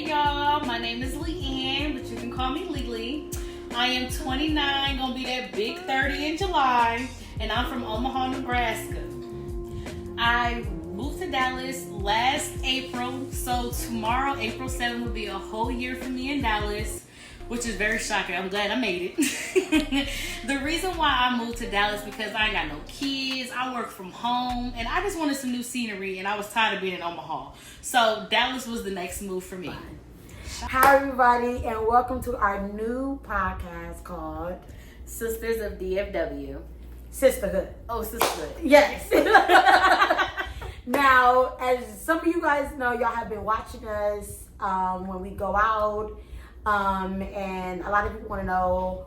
Hey y'all, my name is Leanne, but you can call me Lele. I am 29, gonna be that big 30 in July, and I'm from Omaha, Nebraska. I moved to Dallas last April, so tomorrow, April 7th, will be a whole year for me in Dallas, which is very shocking. I'm glad I made it. The reason why I moved to Dallas because I ain't got no kids, I work from home, and I just wanted some new scenery, and I was tired of being in Omaha. So Dallas was the next move for me. Hi everybody, and welcome to our new podcast called Sisters of DFW. Sisterhood. Oh, Sisterhood. Yes. Now, as some of you guys know, y'all have been watching us when we go out. And a lot of people want to know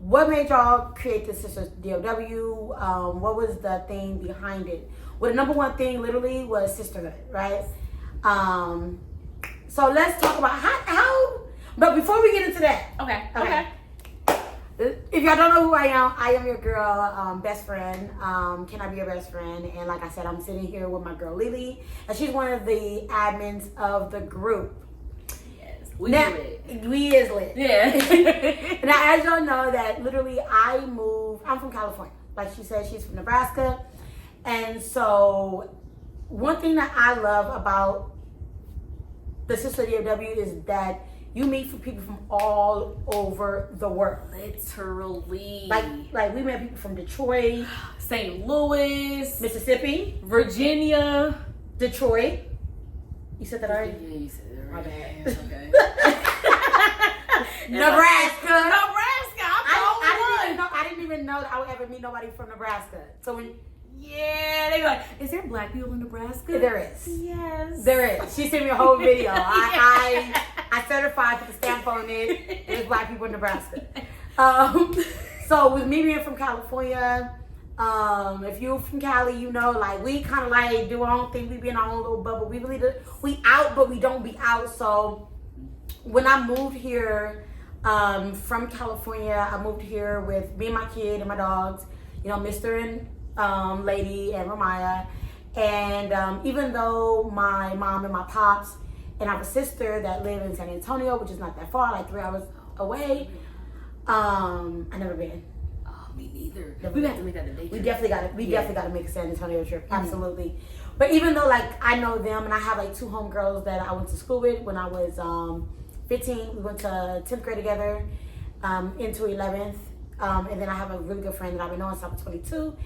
what made y'all create the Sisters DFW. What was the thing behind it? Well, the number one thing literally was sisterhood, right? So let's talk about how. But before we get into that, Okay. If y'all don't know who I am your girl, best friend. Can I be your best friend? And like I said, I'm sitting here with my girl Lele, and she's one of the admins of the group. We is lit. Yeah. Now, as y'all know, that literally I'm from California. Like she said, she's from Nebraska. And so one thing that I love about the Sister DFW is that you meet people from all over the world. Literally. Like we met people from Detroit, St. Louis, Mississippi, Virginia, Detroit. You said that already? Yeah, you said it right. My bad. Okay. Nebraska. I didn't even know that I would ever meet nobody from Nebraska. So when they go like, is there black people in Nebraska? there is. Yes. There is. She sent me a whole video. I certified, put the stamp on it. There's black people in Nebraska. So with me being from California, if you're from Cali, you know, like we kind of like do our own thing. We be in our own little bubble. We out, but we don't be out. So when I moved here from California, I moved here with me and my kid and my dogs, you know, Mr. and Lady and Ramaya. And even though my mom and my pops and I have a sister that live in San Antonio, which is not that far, like 3 hours away, I never been. Me neither. We have to make that a day trip. We definitely got to make a San Antonio trip. Absolutely. Mm-hmm. But even though like I know them and I have like 2 homegirls that I went to school with when I was 15. We went to 10th grade together into 11th. And then I have a really good friend that I've been knowing since I was 22.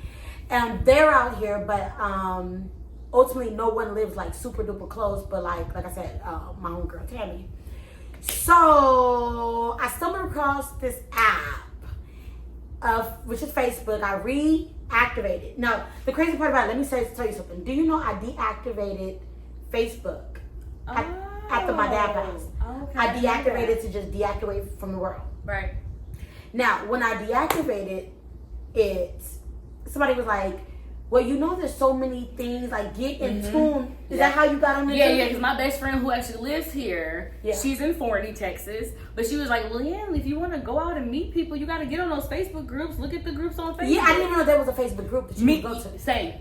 And they're out here, but ultimately no one lives like super duper close. But like I said, my homegirl Tammy. So I stumbled across this app. Which is Facebook. I reactivated. Now, the crazy part about it, let me tell you something. Do you know I deactivated Facebook after my dad passed? Okay. I deactivated to just deactivate from the world. Right. Now, when I deactivated it, somebody was like, well, you know there's so many things, like get in tune. Is that how you got on the Yeah, because my best friend who actually lives here, Yeah. she's in Forney, Texas, but she was like, Leanne, if you want to go out and meet people, you got to get on those Facebook groups. Look at the groups on Facebook. Yeah, I didn't even know there was a Facebook group that you could go to. Same.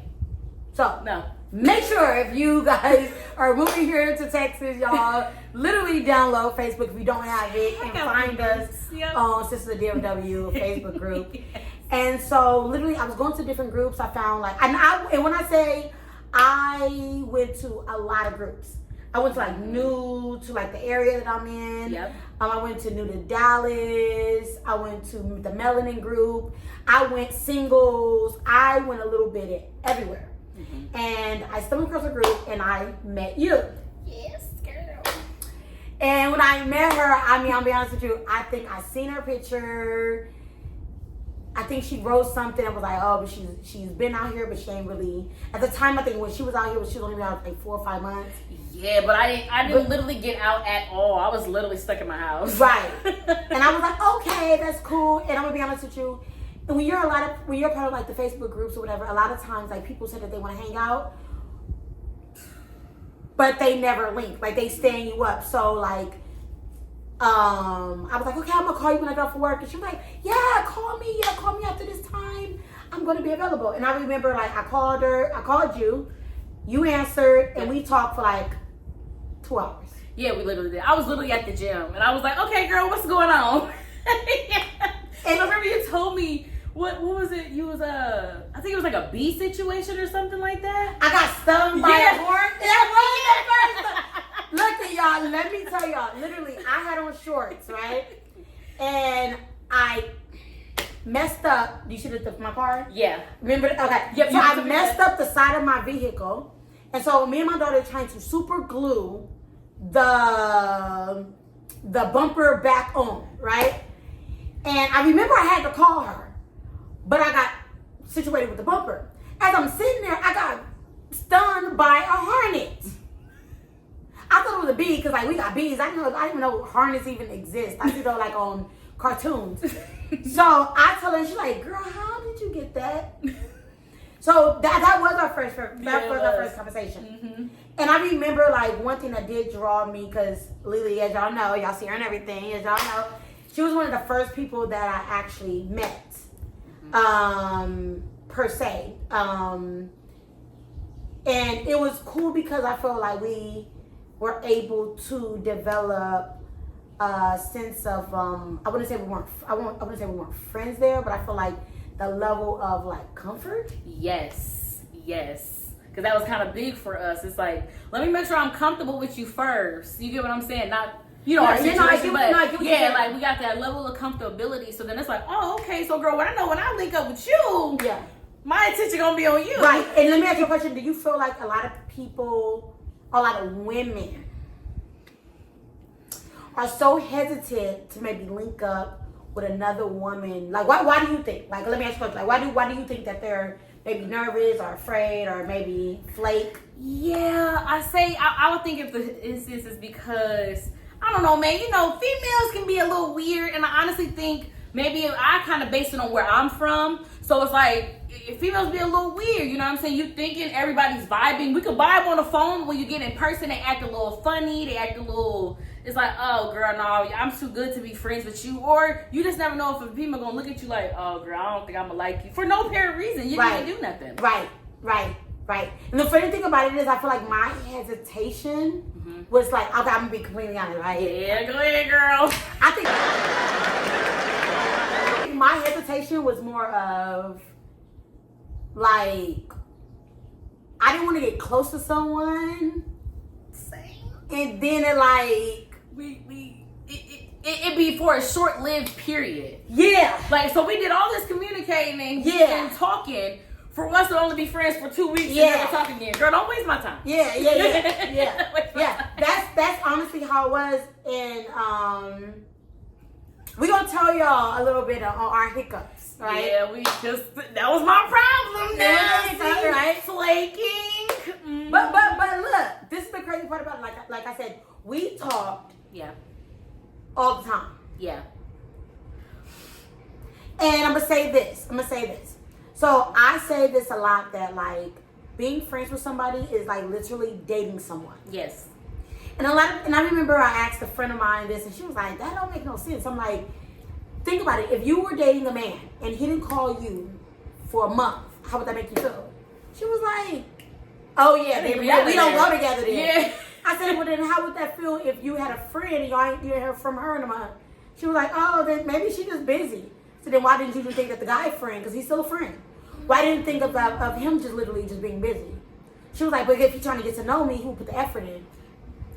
So, No. make sure if you guys are moving here to Texas, y'all, literally download Facebook if you don't have it and find us on Sister DFW Facebook group. Yes. And so literally I was going to different groups. I found like, and when I say I went to a lot of groups, I went to like new to like the area that I'm in. Yep. I went to new to Dallas. I went to the Melanin group. I went singles. I went a little bit everywhere. Mm-hmm. And I stumbled across a group and I met you. Yes, girl. And when I met her, I mean, I'll be honest with you, I think I seen her picture. I think she wrote something. I was like, oh, but she's been out here, but she ain't really. At the time, I think when she was out here, she was only been out like 4 or 5 months. Yeah, but I didn't literally get out at all. I was literally stuck in my house. Right. And I was like, okay, that's cool. And I'm gonna be honest with you. And when you're part of like the Facebook groups or whatever, a lot of times like people say that they want to hang out, but they never link. Like they stand you up. So like, I was like, okay, I'm gonna call you when I get off from work. And she was like, yeah, call me after this time. I'm gonna be available. And I remember like I called you, you answered, and we talked for like 2 hours. Yeah, we literally did. I was literally at the gym, and I was like, okay, girl, what's going on? And I remember you told me, what was it? You was I think it was like a bee situation or something like that. I got stung by a horn. That was the first time. Look at y'all. Let me tell y'all. Literally, I had on shorts, right? And I messed up. You should have took my car. Yeah. Remember? Okay. Yep, so I messed up the side of my vehicle, and so me and my daughter trying to super glue the bumper back on, right? And I remember I had to call her, but I got situated with the bumper. As I'm sitting there, I got stung by a hornet. I thought it was a bee because like we got bees. I didn't even know hornets even exist. I see those like on cartoons. So I told her, she's like, "Girl, how did you get that?" So that was our first conversation. Mm-hmm. And I remember like one thing that did draw me because Lily, as y'all know, y'all see her and everything, as y'all know, she was one of the first people that I actually met, per se. And it was cool because I felt like we were able to develop a sense of I wouldn't say we weren't friends there, but I feel like the level of like comfort. Yes. Because that was kind of big for us. It's like, let me make sure I'm comfortable with you first. You get what I'm saying? Not, our situation, but like we got that level of comfortability. So then it's like, oh, okay. So girl, when I link up with you, my attention gonna be on you. Right. And let me ask you a question. Do you feel like a lot of women are so hesitant to maybe link up with another woman? Like, why do you think? Like, let me ask you a question. Like, why do you think that they're maybe nervous or afraid or maybe flake? Yeah, I would think if the instance is because, I don't know, man, females can be a little weird, and I honestly think maybe I kind of base it on where I'm from. So it's like, if females be a little weird, you know what I'm saying? You thinking everybody's vibing. We could vibe on the phone. When you get in person, they act a little funny. They act a little, it's like, oh, girl, no, I'm too good to be friends with you. Or you just never know if a female gonna look at you like, oh, girl, I don't think I'm gonna like you. For no apparent reason. You didn't do nothing. Right. And the funny thing about it is, I feel like my hesitation was like, okay, I'm gonna be completely honest, right? Yeah, go ahead, girl. I think my hesitation was more of like, I didn't want to get close to someone. Same. And then it like it be for a short-lived period. Yeah. Like, so we did all this communicating and talking for us to only be friends for 2 weeks and never talk again. Girl, don't waste my time. Yeah. That's honestly how it was. And we gonna tell y'all a little bit on our hiccups, right? Yeah, that was my problem now. Right? Flaking. But look, this is the crazy part about it. Like I said, we talked all the time. Yeah. And I'm gonna say this. So I say this a lot, that like being friends with somebody is like literally dating someone. Yes. And I remember I asked a friend of mine this, and she was like, "That don't make no sense." I'm like, think about it. If you were dating a man and he didn't call you for a month, how would that make you feel? She was like, "Oh yeah, we don't go together then." Yeah. I said, "Well then, how would that feel if you had a friend and you ain't hear from her in a month?" She was like, "Oh, then maybe she's just busy." So then why didn't you just think that the guy friend, because he's still a friend? Why didn't you think of him just literally just being busy? She was like, "But if he's trying to get to know me, he will put the effort in."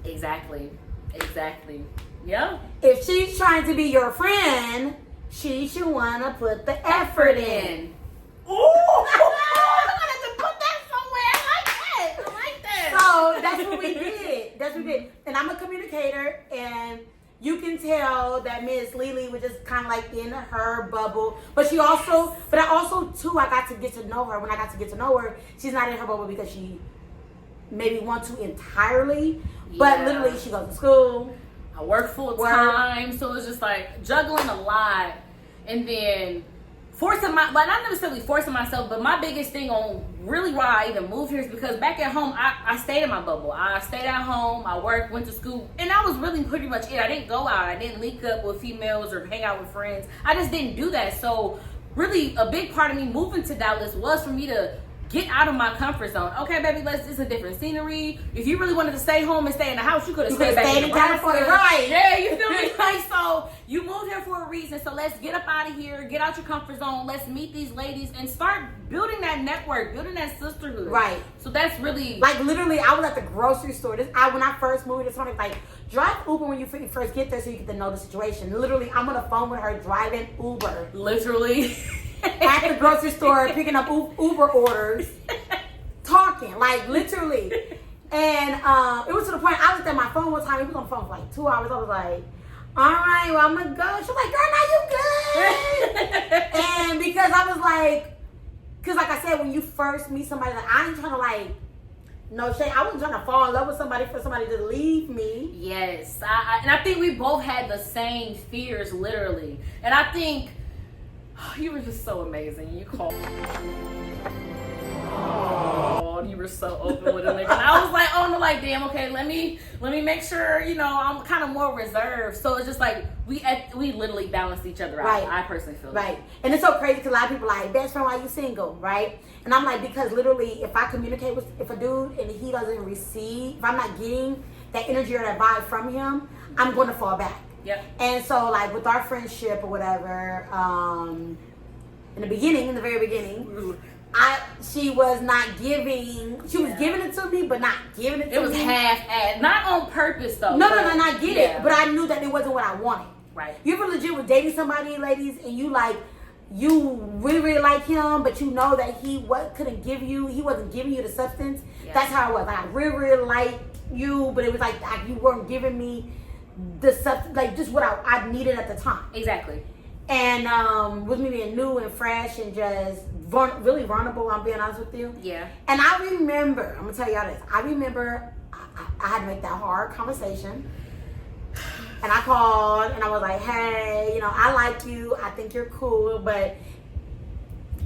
Exactly. Yeah. If she's trying to be your friend, she should want to put the effort in. Ooh! I'm going to put that somewhere. I like that. So that's what we did. And I'm a communicator, and you can tell that Miss Lele was just kind of like in her bubble. But I also got to get to know her. When I got to get to know her, she's not in her bubble because she maybe want to entirely. But literally, she goes to school. I work full time, so it's just like juggling a lot, and then not necessarily forcing myself, but my biggest thing on really why I even moved here is because back at home, I stayed in my bubble. I stayed at home, I worked, went to school, and that was really pretty much it. I didn't go out, I didn't link up with females or hang out with friends. I just didn't do that. So really, a big part of me moving to Dallas was for me to get out of my comfort zone. Okay, baby, it's a different scenery. If you really wanted to stay home and stay in the house, you could have stayed back in California, right? Yeah, you feel me? Like, so you moved here for a reason. So let's get up out of here, get out your comfort zone. Let's meet these ladies and start building that network, building that sisterhood. Right. So that's really like literally. I was at the grocery store. When I first moved to somebody like drive Uber when you first get there so you get to know the situation. Literally, I'm on the phone with her driving Uber. Literally. At the grocery store, picking up Uber orders, talking, like literally. And it was to the point, I looked at my phone one time, he was on the phone for like 2 hours. I was like, all right, well, I'm gonna go. She was like, girl, now you good. And because I was like, because like I said, when you first meet somebody, like, I ain't trying to like, no shade, I wasn't trying to fall in love with somebody for somebody to leave me. Yes, and I think we both had the same fears, literally. And I think, you were just so amazing. You called. Oh, you were so open with a nigga. And I was like, oh no, like damn, okay, let me make sure, you know, I'm kind of more reserved. So it's just like we literally balanced each other out. Right. I personally feel right. that. And it's so crazy because a lot of people are like, best friend, why you single, right? And I'm like, because literally, if I communicate with a dude and he doesn't receive, if I'm not getting that energy or that vibe from him, I'm going to fall back. Yep. And so, like, with our friendship or whatever, in the very beginning, she was not giving. She was giving it to me, but not giving it to me. It was half-assed, not on purpose though. No, I get it, but I knew that it wasn't what I wanted. Right. You ever legit was dating somebody, ladies, and you really, really like him, but you know that he wasn't giving you the substance. Yeah. That's how it was. Like, I really, really like you, but it was like you weren't giving me the substance, like just what I needed at the time. Exactly. And with me being new and fresh and just really vulnerable, I'm being honest with you. Yeah. And I remember, I'm gonna tell y'all this. I remember I had to make that hard conversation. And I called and I was like, hey, you know, I like you. I think you're cool, but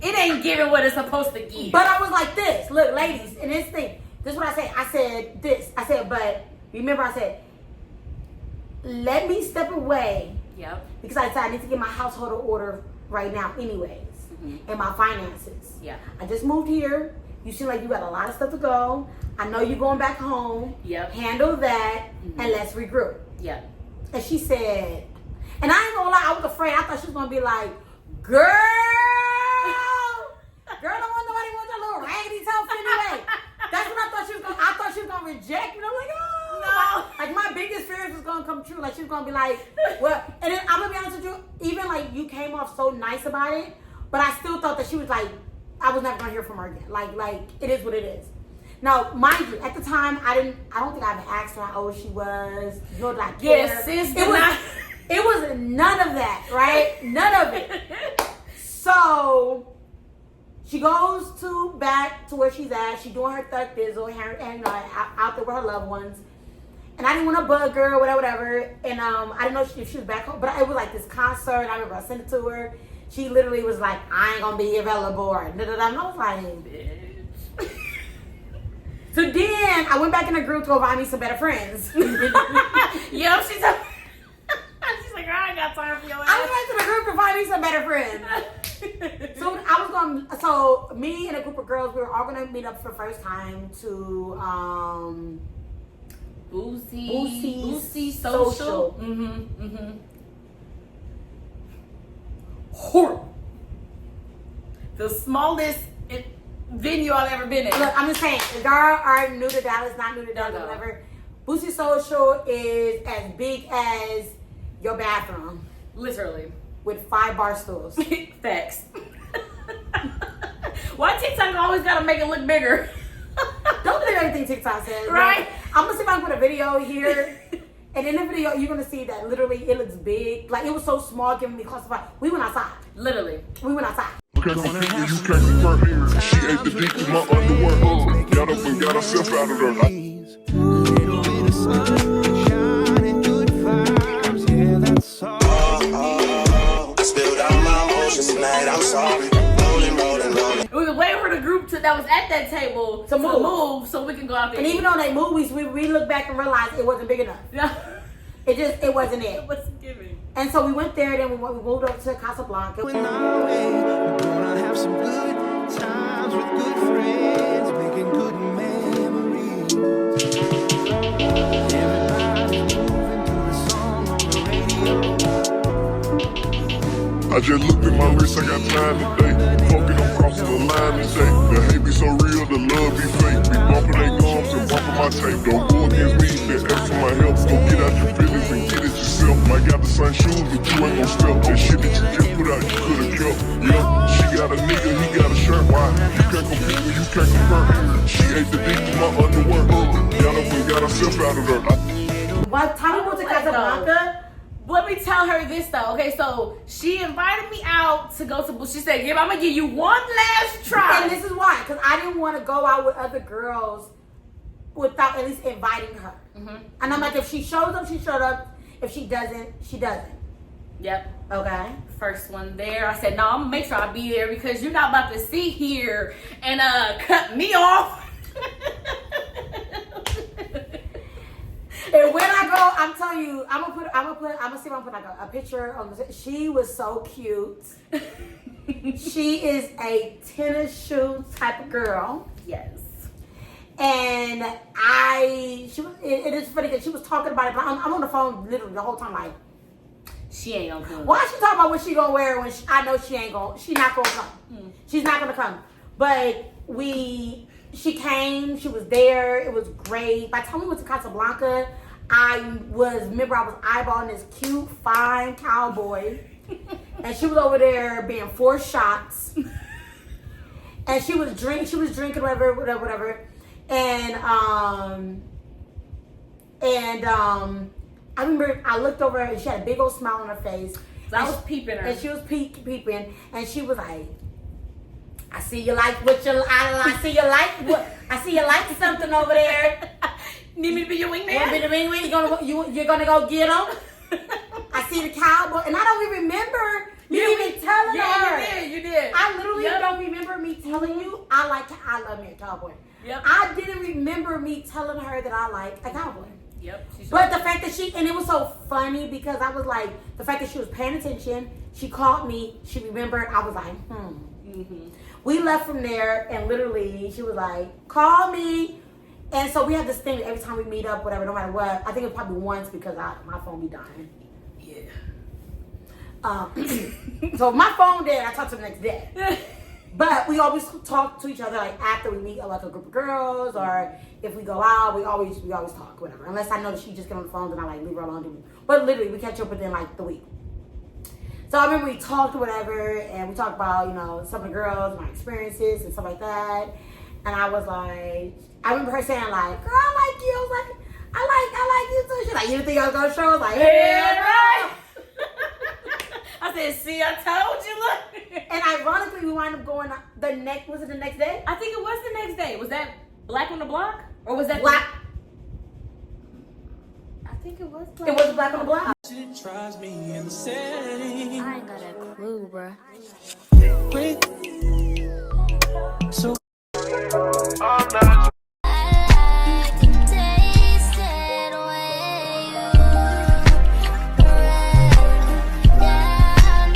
it ain't giving what it's supposed to give. But I was like this. Look, ladies, and this thing. This is what I said. I said this. I said, but remember I said, let me step away. Yep. Because I said I need to get my household in order right now anyways. Mm-hmm. And my finances. Yeah. I just moved here. You seem like you got a lot of stuff to go. I know you're going back home. Yep. Handle that and let's regroup. Yeah. And she said, and I ain't gonna lie, I was afraid. I thought she was gonna be like, girl, don't want nobody want your little raggedy self anyway. That's what I thought she was gonna. I thought she was gonna reject me. I'm like, oh no. Like my biggest fears was gonna come true. Like she was gonna be like, well. And then I'm gonna be honest with you. Even like you came off so nice about it, but I still thought that she was like, I was never gonna hear from her again. Like it is what it is. Now, mind you, at the time, I don't think I ever asked her how old she was, nor did I care. Yes, sis, it was none of that, right? None of it. So, she goes back to where she's at. She's doing her thug thizzle and out there with her loved ones. And I didn't want to bug her or whatever. And I didn't know if she was back home. But it was like this concert. I remember I sent it to her. She literally was like, I ain't going to be available. Or da-da-da. And I was like, bitch. So then I went back in the group to go find me some better friends. Yo, she's like, I ain't got time for your ass. I went back to the group to find me some better friends. So me and a group of girls, we were all gonna meet up for the first time to Boosie social. Horrible. The smallest venue I've ever been in. Look, I'm just saying, if y'all are new to Dallas, not new to Dallas, whatever, Boosie Social is as big as your bathroom. Literally. With 5 bar stools. Facts. Why TikTok always gotta make it look bigger? Don't believe everything TikTok says. Right? I'm gonna see if I can put a video here. And in the video, you're gonna see that literally it looks big. Like it was so small, giving me classified. We went outside. Literally. We went outside. Because on that you can't be perfect. She ate the dick in my underwear. Got up and got herself out of there. Little bit of sunshine and good vibes, yeah, that's all. I spilled out my emotions tonight, I'm sorry. Rolling. We were waiting for the group that was at that table to move so we can go out there. And even though they moved, we looked back and realized it wasn't big enough. Yeah. It wasn't it. It wasn't giving. And so we went there, then we moved up to Casablanca. We're gonna have some good times. times with good friends, making good memories. Everybody's moving to the song on the radio. I just looked at my wrist, I got time today. Fuck it, I'm crossing the line today. The hate be so real, the love be fake. Be bumping their gums and bumping my tape. Don't go against me, they ask for my help. Go get out your feelings and get it yourself. Might got the same shoes, but you ain't gon' step. That shit that you just put out, you could've kept. Yeah, she got a nigga, he got a shirt. Why? You can't compete when you can't compare. She ate the dick in my underwear. Got up and got herself out of there. What time we went to Casablanca? Let me tell her this though. Okay, so she invited me out to go to. She said, "Yeah, I'm gonna give you one last try." And this is why, because I didn't want to go out with other girls without at least inviting her. Mm-hmm. And I'm like, if she shows up, she showed up. If she doesn't, she doesn't. Yep. Okay. First one there. I said, "No, I'm gonna make sure I be there because you're not about to sit here and cut me off." And when I go, I'm telling you, I'm gonna see if I'm put like a picture on the. She was so cute. She is a tennis shoe type of girl. Yes. And it is funny because she was talking about it, but I'm on the phone literally the whole time like, She ain't gonna come. why is she talking about what she gonna wear when I know she not gonna come. She's not gonna come. But she came, she was there, it was great. By the time we went to Casablanca, I was eyeballing this cute, fine cowboy. And she was over there being 4 shots. And she was drinking whatever. And I remember I looked over and she had a big old smile on her face. So I was peeping her. And she was peeping, and she was like, I see you like I see you like something over there. Need me to be your wingman? Want to be the wingman? You're gonna go get him. I see the cowboy, and I don't even remember even telling her. You did. I literally don't remember me telling you I love me a cowboy. Yep. I didn't remember me telling her that I like a cowboy. Yep. But the fact that and it was so funny because I was like, the fact that she was paying attention, she called me, she remembered, I was like, Mm-hmm. We left from there and literally she was like, call me. And so we have this thing every time we meet up, whatever, no matter what. I think it was probably once because my phone be dying. Yeah. So if my phone dead, I talk to the next day. But we always talk to each other like after we meet like a group of girls, or if we go out, we always talk, whatever. Unless I know that she just get on the phone, then I like leave her alone. But literally, we catch up within like the week. So I remember we talked or whatever, and we talked about some of the girls, my experiences and stuff like that. And I was like, I remember her saying like, "Girl, I like you." I was like, I like you too. She's like, "You think I was gonna show?" I was like, Yeah, right. I said, "See, I told you." Look. And ironically, we wound up going was it the next day? I think it was the next day. Was that Black on the Block? Or was that Black. I think it was Black. It was Black on the Block. She tries me in the setting. I ain't got a clue, bruh. Quick. So I like to taste it when you break down.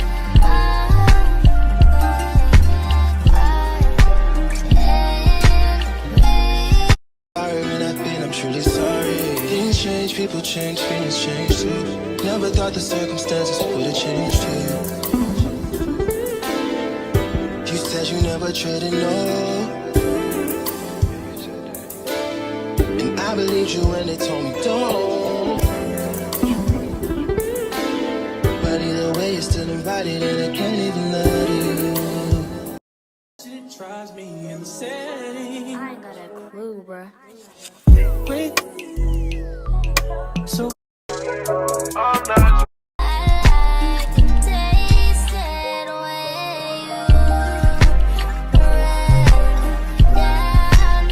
And I've been, I'm truly sorry. Things change, people change, feelings change too. Never thought the circumstances would have changed too. You said you never traded, no. And I believed you when they told me don't. But either way, you're still invited and I can't even let you. she tries me in the setting. I ain't got a clue, bruh. Quick. So I like to taste it when you break down.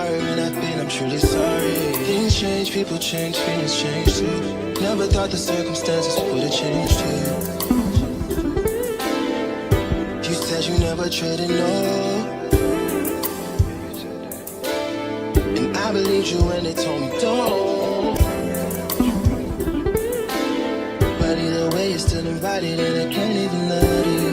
And I've been, I'm truly sorry. Things change, people change, feelings change too. Never thought the circumstances would have changed too. You said you never traded, no. And I believed you when they told me don't. invited and I can't even let you.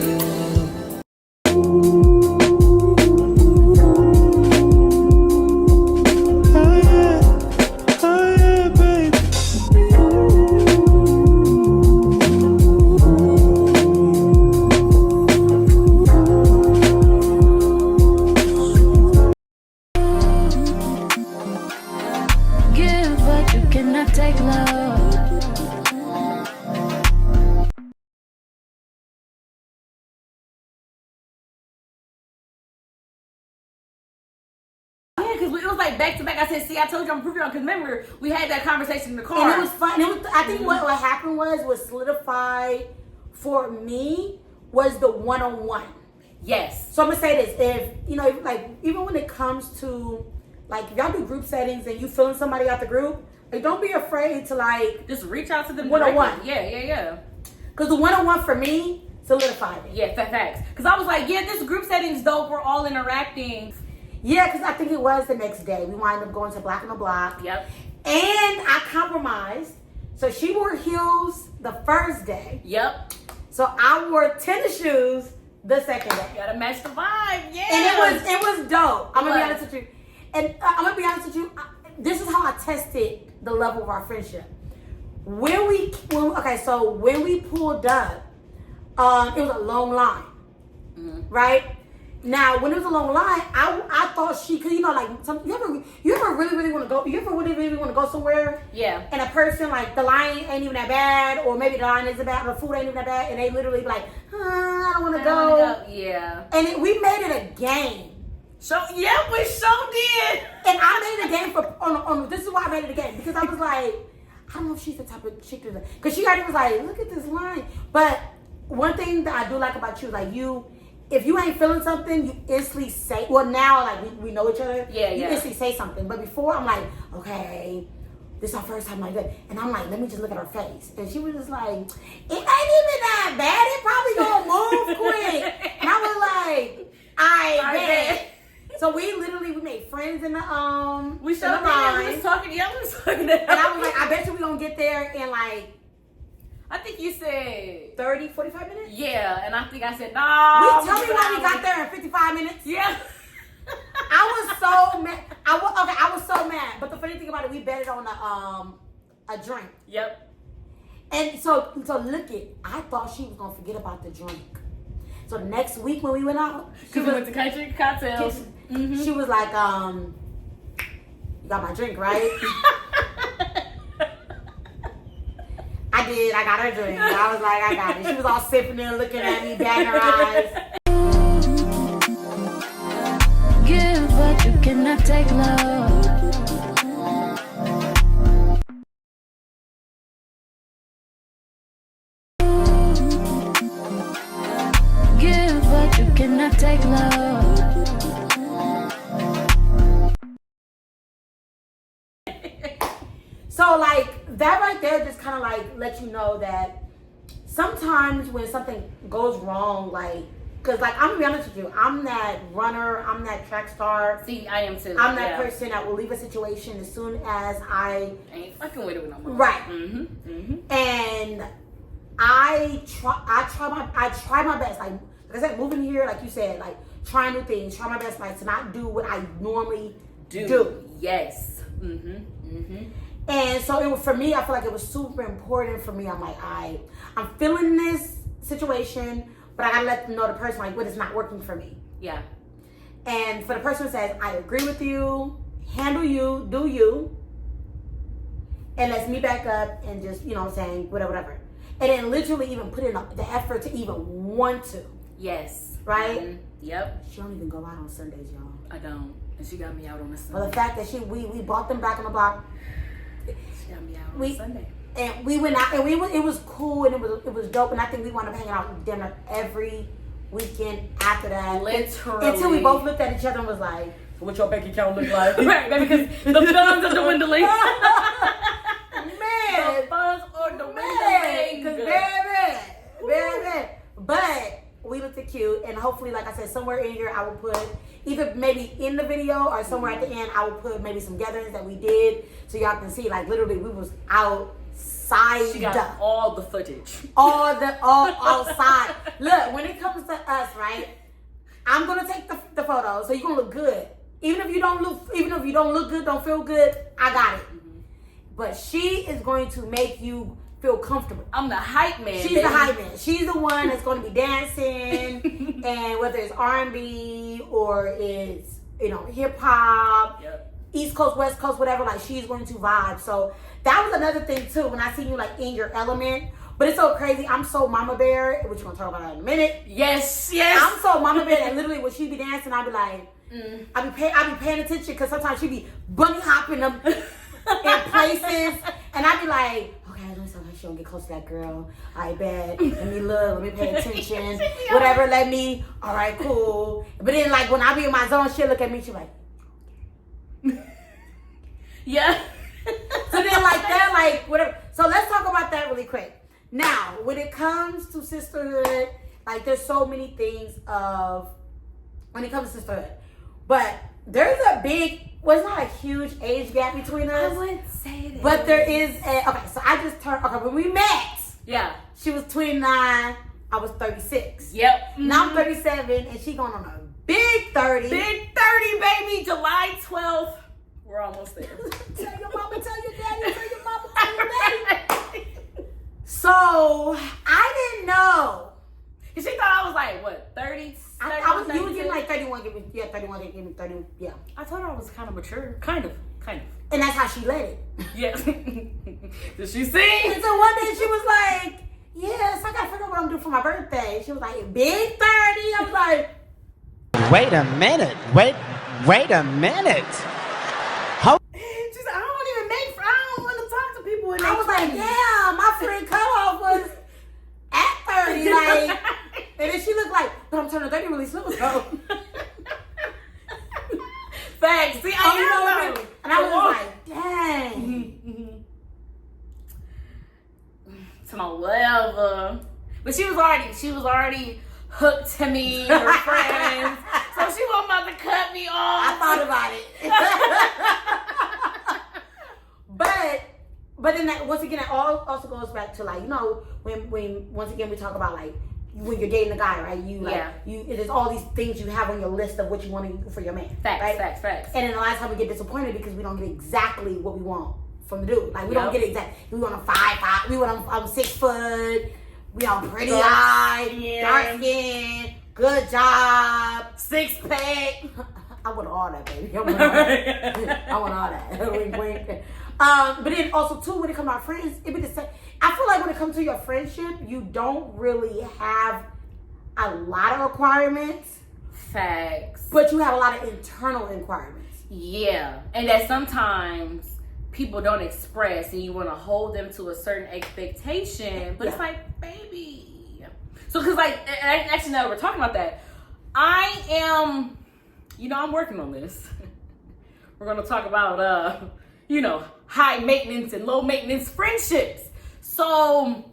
Give what you cannot take, love. Yeah, because it was like back to back. I said, see, I told you I'm proving on. Because remember, we had that conversation in the car. And it was fun. I think what happened was solidified for me was the one-on-one. Yes. So I'm gonna say this: if you know, like even when it comes to like if y'all do group settings and you feeling somebody out the group, like don't be afraid to like Just reach out to them one-on-one. directly. Yeah. Because the one-on-one for me solidified it. Yeah, facts. Because I was like, yeah, this group setting's dope. We're all interacting. Yeah, because I think it was the next day. We wound up going to Black on the Block. Yep. And I compromised. So she wore heels the first day. Yep. So I wore tennis shoes the second day. Gotta match the vibe. Yeah. And it was dope. I'm gonna be It honest with you. And I'm gonna be honest with you. This is how I tested the level of our friendship. When we pulled up, it was a long line, right? Now, when it was a long line, I thought she could, you know, like you ever really want to go? You ever really want to go somewhere? Yeah. And a person like the line ain't even that bad, or maybe the line isn't bad, or the food ain't even that bad, and they literally be like, I don't want to go. Yeah. And we made it a game. Yeah, we so did. And I made it a game on this is why I made it a game, because I was like, I don't know if she's the type of chick that, because she already was like, look at this line. But one thing that I do like about you is like if you ain't feeling something, you instantly say, well now like we know each other. Yeah. You instantly say something. But before I'm like, okay, this is our first time like that. And I'm like, let me just look at her face. And she was just like, it ain't even that bad. It probably gonna move quick. And I was like, I bet. So we made friends in the We showed in the up. line. We was talking. Yeah, we was talking. And I was like, I bet you we gonna get there in like I think you said 30, 45 minutes? yeah, and I think I said no. Tell me why we got there in 55 minutes. Yeah. I was so mad. I was so mad. But the funny thing about it, we betted on a drink. Yep. And so look it. I thought she was gonna forget about the drink. So the next week when we went out, Because we went to country cocktails. She was like, you got my drink, right? I did. I got her drink. I was like, I got it. She was all sipping and looking at me, bagging her eyes. Give what you cannot take, love. Give what you cannot take, love. So like that right there just kind of like let you know that sometimes when something goes wrong, like, cause like I'm gonna be honest with you, I'm that runner, I'm that track star. See, I am too. I'm that person that will leave a situation as soon as I ain't fucking with it no more. right. Mm-hmm. And I try my best. Like I said, moving here, like you said, like try new things, try my best, like to not do what I normally do. Yes. And so it was, for me, I feel like it was super important for me. I'm like, I'm feeling this situation, but I gotta let them know the person like what is not working for me. Yeah. And for the person who says, I agree with you, handle you, do you, and let's meet back up and just, you know what I'm saying, whatever. And then literally even put in the effort to even want to. Yes. Right? Yep. She don't even go out on Sundays, y'all. I don't. And she got me out on a Sunday. Well, the fact that we bought them back on the block. She got me out on a Sunday. And we went out, and it was cool, and it was dope, and I think we wound up hanging out with dinner every weekend after that. Literally. Until we both looked at each other and was like, what your bank account look like? Right, because the funds are dwindling. Man. The funds are dwindling. Because baby. But we looked cute, and hopefully, like I said, somewhere in here I will put either maybe in the video or somewhere at the end I will put maybe some gatherings that we did so y'all can see. Like literally, we was outside. She got all the footage. All outside. Look, when it comes to us, right? I'm gonna take the photos, so you're gonna look good. Even if you don't look good, don't feel good, I got it. But she is going to make you feel comfortable. I'm the hype man. She's the hype man. She's the one that's going to be dancing, and whether it's R&B or it's hip hop, East Coast, West Coast, whatever. Like she's going to vibe. So that was another thing too. When I see you like in your element, but it's so crazy. I'm so mama bear, which we're gonna talk about that in a minute. Yes. I'm so mama bear that literally when she be dancing, I'll be like, I be paying attention because sometimes she be bunny hopping them in places, and I be like, okay, let me see how she don't get close to that girl. I bet. Let me look. Let me pay attention. Whatever. All right, cool. But then like when I be in my zone, she'll look at me. She like, yeah. So then like that, like whatever. So let's talk about that really quick. Now, when it comes to sisterhood, like there's so many things when it comes to sisterhood, but there's a big. Well, it's not a huge age gap between us. I wouldn't say that. But there is okay, so I just turned, when we met, she was 29, I was 36. Yep. Now I'm 37, and she going on a big 30. Big 30, baby. July 12th. We're almost there. Tell your mama, tell your daddy, tell your mama, tell your daddy. So, I didn't know. She thought I was like, what, 30? You were getting like 31, 31, give me 30, yeah. I told her I was kind of mature. Kind of. And that's how she let it. Yeah. Did she see? And so one day she was like, yes, I gotta figure out what I'm doing for my birthday. She was like, big 30. I was like, wait a minute. Wait a minute. She's like, I don't want to talk to people. I was like, damn, my friend cutoff was at 30. Like, and then she looked like, but I'm turning 30 really soon. So. Facts. See, I know. And I was like, dang. To my whatever. But she was already hooked to me, her friends. So she wasn't about to cut me off. I thought about it. But then that, once again, it also goes back to like, when once again we talk about like when you're dating a guy, right? There's all these things you have on your list of what you want to do for your man. Facts, right? facts. And then a lot of times we get disappointed because we don't get exactly what we want from the dude. Like we don't get exactly. We want a 5'5". We want a 6 foot. We want pretty eyes, dark skin, good job, 6 pack. I want all that, baby. I want all that. Wink, wink. But then also too, when it comes to our friends, it be the same. I feel like when it comes to your friendship, you don't really have a lot of requirements. Facts. But you have a lot of internal requirements. Yeah. And that sometimes people don't express and you want to hold them to a certain expectation. But it's like, baby. So, because like, actually now that we're talking about that, I am, I'm working on this. We're going to talk about, high maintenance and low maintenance friendships. So,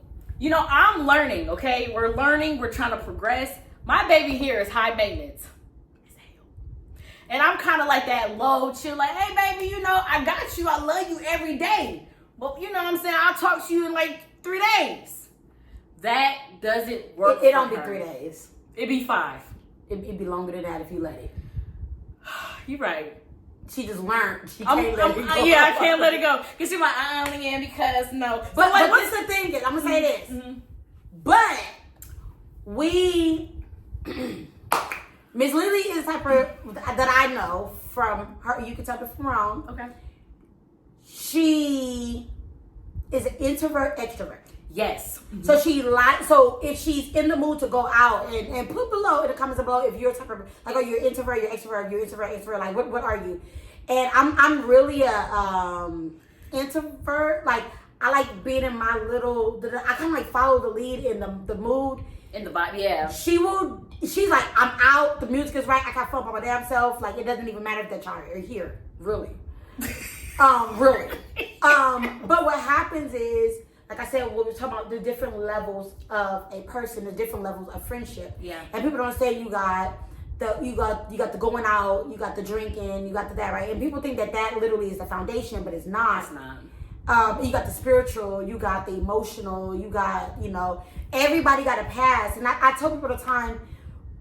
I'm learning, okay? We're learning. We're trying to progress. My baby here is high maintenance. And I'm kind of like that low, chill, like, hey, baby, I got you. I love you every day. But you know what I'm saying? I'll talk to you in like 3 days. That doesn't work. It don't be 3 days. It be 5. It'd be longer than that if you let it. You're right. She just learned. She can't let it go. Yeah, I can't let it go. Because she's like, yeah, because no. But what's the thing is, I'm going to say this. Mm-hmm. But Miss Lily is the type of, that I know from her, you can tell me if I'm wrong. Okay. She is an introvert, extrovert. Yes. Mm-hmm. So if she's in the mood to go out and put below in the comments below if you're a type of like, oh, you're introvert, you're extrovert, you're introvert, extrovert, like what are you? And I'm really a introvert. Like I like being in my little. I kind of like follow the lead in the mood. In the vibe, yeah. She's like, I'm out. The music is right. I got fun by my damn self. Like it doesn't even matter if that child are here. Really. Really. But what happens is, like I said, we were talking about the different levels of a person, the different levels of friendship. Yeah. And people don't say you got the going out, you got the drinking, you got the that, right? And people think that literally is the foundation, but it's not. It's not. You got the spiritual, you got the emotional, you got, everybody got a past. And I tell people all the time,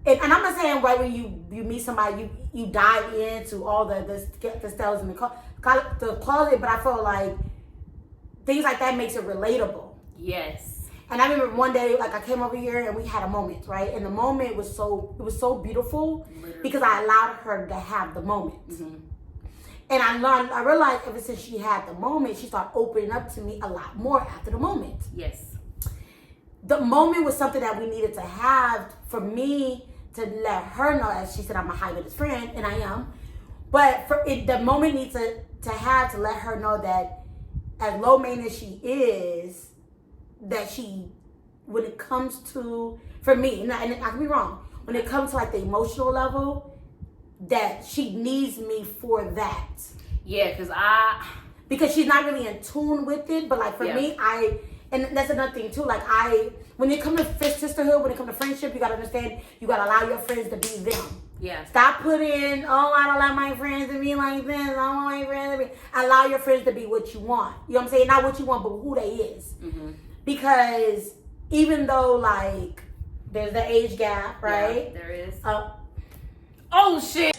and I'm not saying right when you meet somebody, you dive into all the styles in the closet, but I feel like things like that makes it relatable. Yes. And I remember one day, like I came over here and we had a moment, right? And the moment was so beautiful. Literally. Because I allowed her to have the moment. Mm-hmm. And I realized ever since she had the moment, she started opening up to me a lot more after the moment. Yes. The moment was something that we needed to have for me to let her know, as she said, I'm a high maintenance friend, and I am. But the moment needs to have to let her know that as low maintenance she is, that she, when it comes to, for me, and I can be wrong, when it comes to like the emotional level, that she needs me for that. Yeah, because she's not really in tune with it. But like for me, and that's another thing too. Like when it comes to sisterhood, when it comes to friendship, you gotta understand, you gotta allow your friends to be them. Yeah. Stop putting, I don't like my friends to be like this. I don't want my friends to be. Allow your friends to be what you want. You know what I'm saying? Not what you want, but who they is. Mm-hmm. Because even though like there's the age gap, right? Yeah, there is. Oh shit!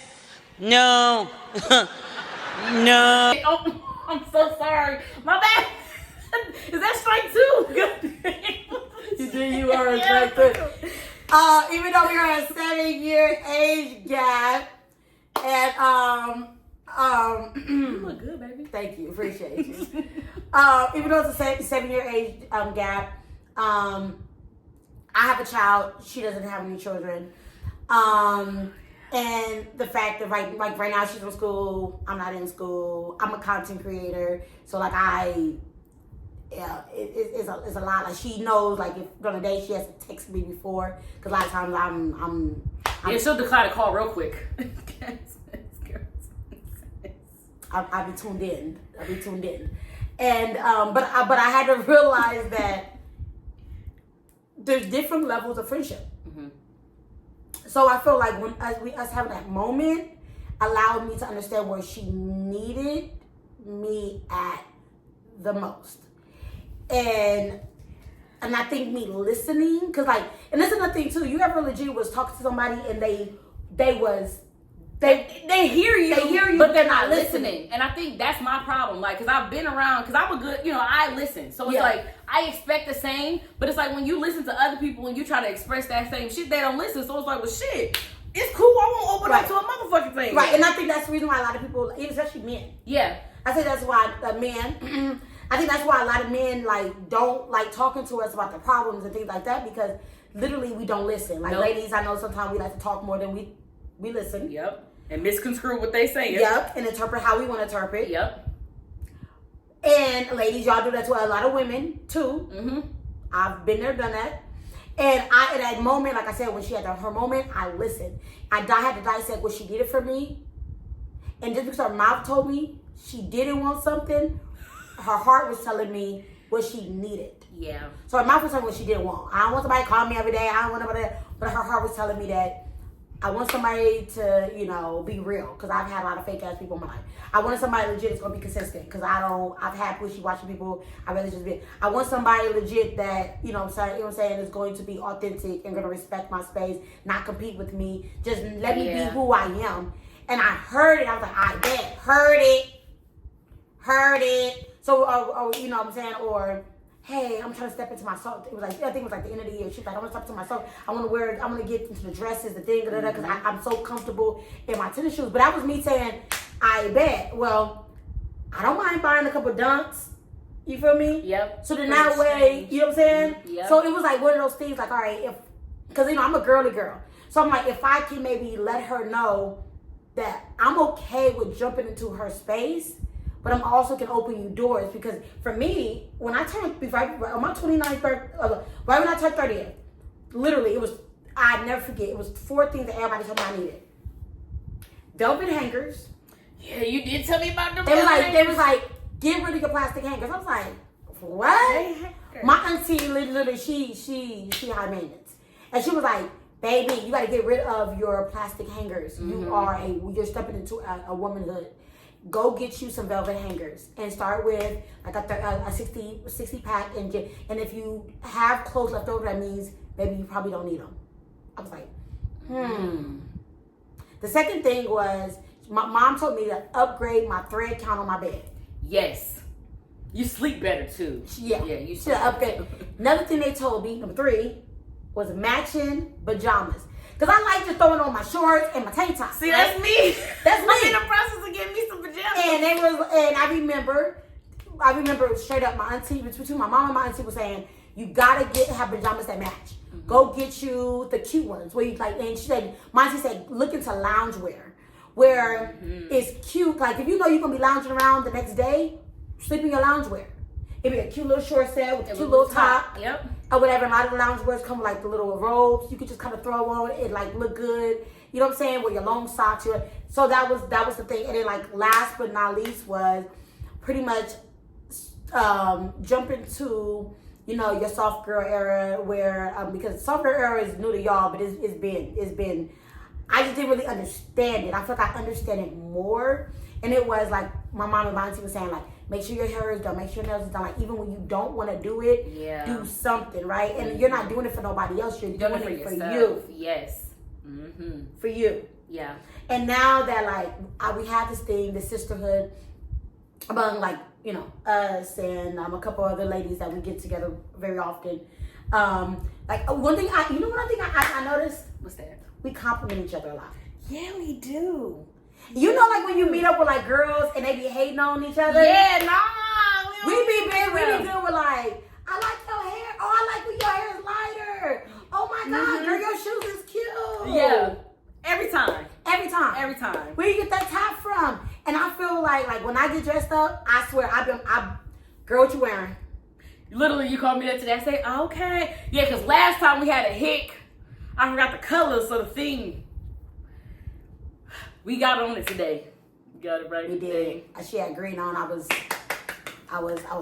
No. No. Oh, I'm so sorry. My bad. Is that strike two? You are a strike two. Even though we are a 7-year age gap, and you look good, baby. Thank you, appreciate you. Even though it's a 7-year age gap, I have a child. She doesn't have any children. And the fact that right now she's in school, I'm not in school. I'm a content creator, so like it's a lot. Like she knows, like if on a day she has to text me before, because a lot of times I'm she'll decline a call real quick. I'll be tuned in. And but I had to realize that there's different levels of friendship. Mm-hmm. So I feel like when us having that moment allowed me to understand where she needed me at the most. And I think me listening, because like, and that's another thing too, you ever legit was talking to somebody and they hear you, but they're not listening. And I think that's my problem. Like, because I've been around, because I'm a good, I listen. So it's like, I expect the same, but it's like when you listen to other people and you try to express that same shit, they don't listen. So it's like, well, shit, it's cool. I won't open up to a motherfucking thing. Right. And I think that's the reason why a lot of people, especially men. Yeah. I think that's why men, I think that's why a lot of men like don't like talking to us about the problems and things like that, because literally we don't listen. Like ladies, I know sometimes we like to talk more than we listen. Yep. And misconstrue what they say. Yep. And interpret how we want to interpret. Yep. And ladies, y'all do that to a lot of women too. Mm-hmm. I've been there, done that. And at that moment, like I said, when she had her moment, I listened. I had to dissect what she needed from me. And just because her mouth told me she didn't want something, her heart was telling me what she needed. Yeah. So her mouth was telling me what she didn't want. I don't want somebody to call me every day. I don't want nobody, but her heart was telling me that I want somebody to, be real, because I've had a lot of fake ass people in my life. I want somebody legit that's gonna be consistent, because I've had wishy-washy people. I want somebody legit that, what I'm saying, is going to be authentic and gonna respect my space, not compete with me. Just let me be who I am. And I heard it. I was like, I bet. Heard it. So, you know what I'm saying? Or, hey, I'm trying to step into myself. It was like, I think it was like the end of the year. She's like, I want to step into myself. I want to get into the dresses, the thing, because I'm so comfortable in my tennis shoes. But that was me saying, I bet. Well, I don't mind buying a couple dunks. You feel me? Yep. So then that way, you know what I'm saying? Yep. So it was like one of those things like, all right, because, I'm a girly girl. So I'm like, if I can maybe let her know that I'm okay with jumping into her space, but I'm also can open you doors, because for me, when I turned, on my 29th birthday, right when I turned 30th, literally, I'd never forget, it was 4 things that everybody told me I needed. Velvet hangers. Yeah, you did tell me about them. They was like, get rid of your plastic hangers. I was like, what? My auntie literally, she high maintenance, and she was like, "Baby, you got to get rid of your plastic hangers. You're stepping into a womanhood. Go get you some velvet hangers and start with like a 60 pack, and if you have clothes left over, that means maybe you probably don't need them." I was like, The second thing was my mom told me to upgrade my thread count on my bed. Yes. You sleep better too. Yeah, you should upgrade. Another thing they told me, number 3, was matching pajamas. Because I like to throw it on my shorts and my tank top. See, that's me. That's me. I'm in the process of getting me some pajamas. And I remember straight up my auntie, between my mom and my auntie was saying, you gotta have pajamas that match. Mm-hmm. Go get you the cute ones where you like, and she said, my auntie said, look into loungewear where it's cute. Like if you know you're gonna be lounging around the next day, sleep in your loungewear. It'd be a cute little short set with a cute little top. Yep. Or whatever. A lot of the loungewears come with like the little robes. You could just kind of throw on it, like look good. You know what I'm saying? With your long socks. So that was the thing. And then like last but not least was pretty much jump into, you know, your soft girl era where because soft girl era is new to y'all, but it's been I just didn't really understand it. I feel like I understand it more. And it was like my mom and my auntie was saying, like, make sure your hair is done, make sure your nails is done. Like even when you don't want to do it, do something, right? And you're not doing it for nobody else. You're doing it for you. Yes. Mm-hmm. For you. Yeah. And now that like we have this thing, the sisterhood, among like, you know, us and a couple other ladies that we get together very often. Like one thing I noticed. What's that? We compliment each other a lot. Yeah, we do. You know, like when you meet up with like girls and they be hating on each other. Yeah, nah. We be good with like, I like your hair. Oh, I like when your hair is lighter. Oh my God, girl, your shoes is cute. Yeah. Every time. Where you get that top from? And I feel like when I get dressed up, I swear girl, what you wearing? Literally, you called me that today. I say, okay. Yeah, because last time we had a hick, I forgot the colors of the theme. We got on it today. We got it right. We did. She had green on. I was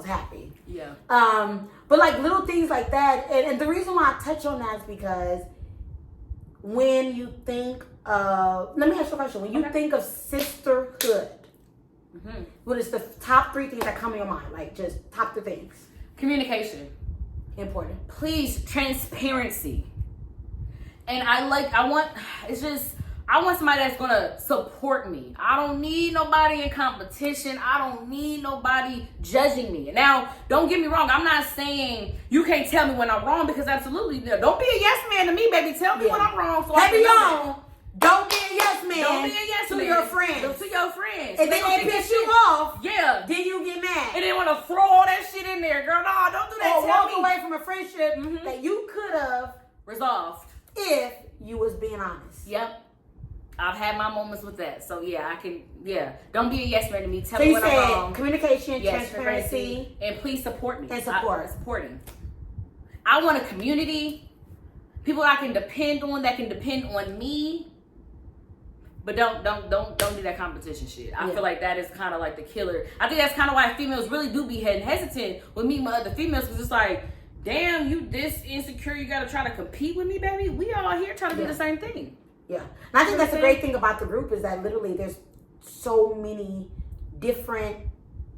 happy. Yeah. But like little things like that, and the reason why I touch on that is because when you think of, let me ask you a question. When you think of sisterhood, what is the top 3 things that come in your mind? Like just top 3 things. Communication. Important. Please, transparency. And I want somebody that's gonna support me. I don't need nobody in competition. I don't need nobody judging me. Now, don't get me wrong. I'm not saying you can't tell me when I'm wrong, because absolutely, don't be a yes man to me, baby. Tell me when I'm wrong. So Heavy on. Don't be a yes man. Don't be a yes man. To your friends. To your friends. If they piss you off, yeah, then you get mad. And they want to throw all that shit in there, girl. No, don't do that. Or walk away from a friendship that you could have resolved if you was being honest. Yep. I've had my moments with that. So yeah, don't be a yes man to me. Tell me when I'm wrong. Communication, transparency, and please support me. And support. Supporting. I want a community. People I can depend on, that can depend on me. But don't do that competition shit. I feel like that is kind of like the killer. I think that's kind of why females really do be hesitant with meeting my other females, because it's like, damn, you this insecure, you gotta try to compete with me, baby. We all here trying to do the same thing. Yeah. And I think that's the great thing about the group is that literally there's so many different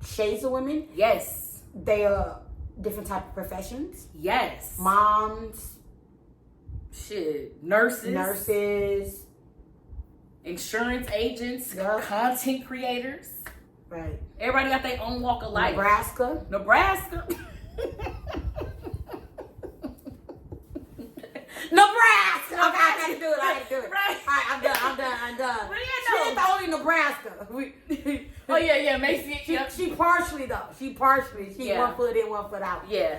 shades of women. Yes. They are different type of professions. Yes. Moms. Shit. Nurses. Insurance agents. Yep. Content creators. Right. Everybody got their own walk of life. Nebraska. Nebraska. Okay, I had to do it. Right. All right, I'm done. But She ain't the only Nebraska. Oh yeah, Macy. She partially though. She 1 foot in, 1 foot out. Yeah.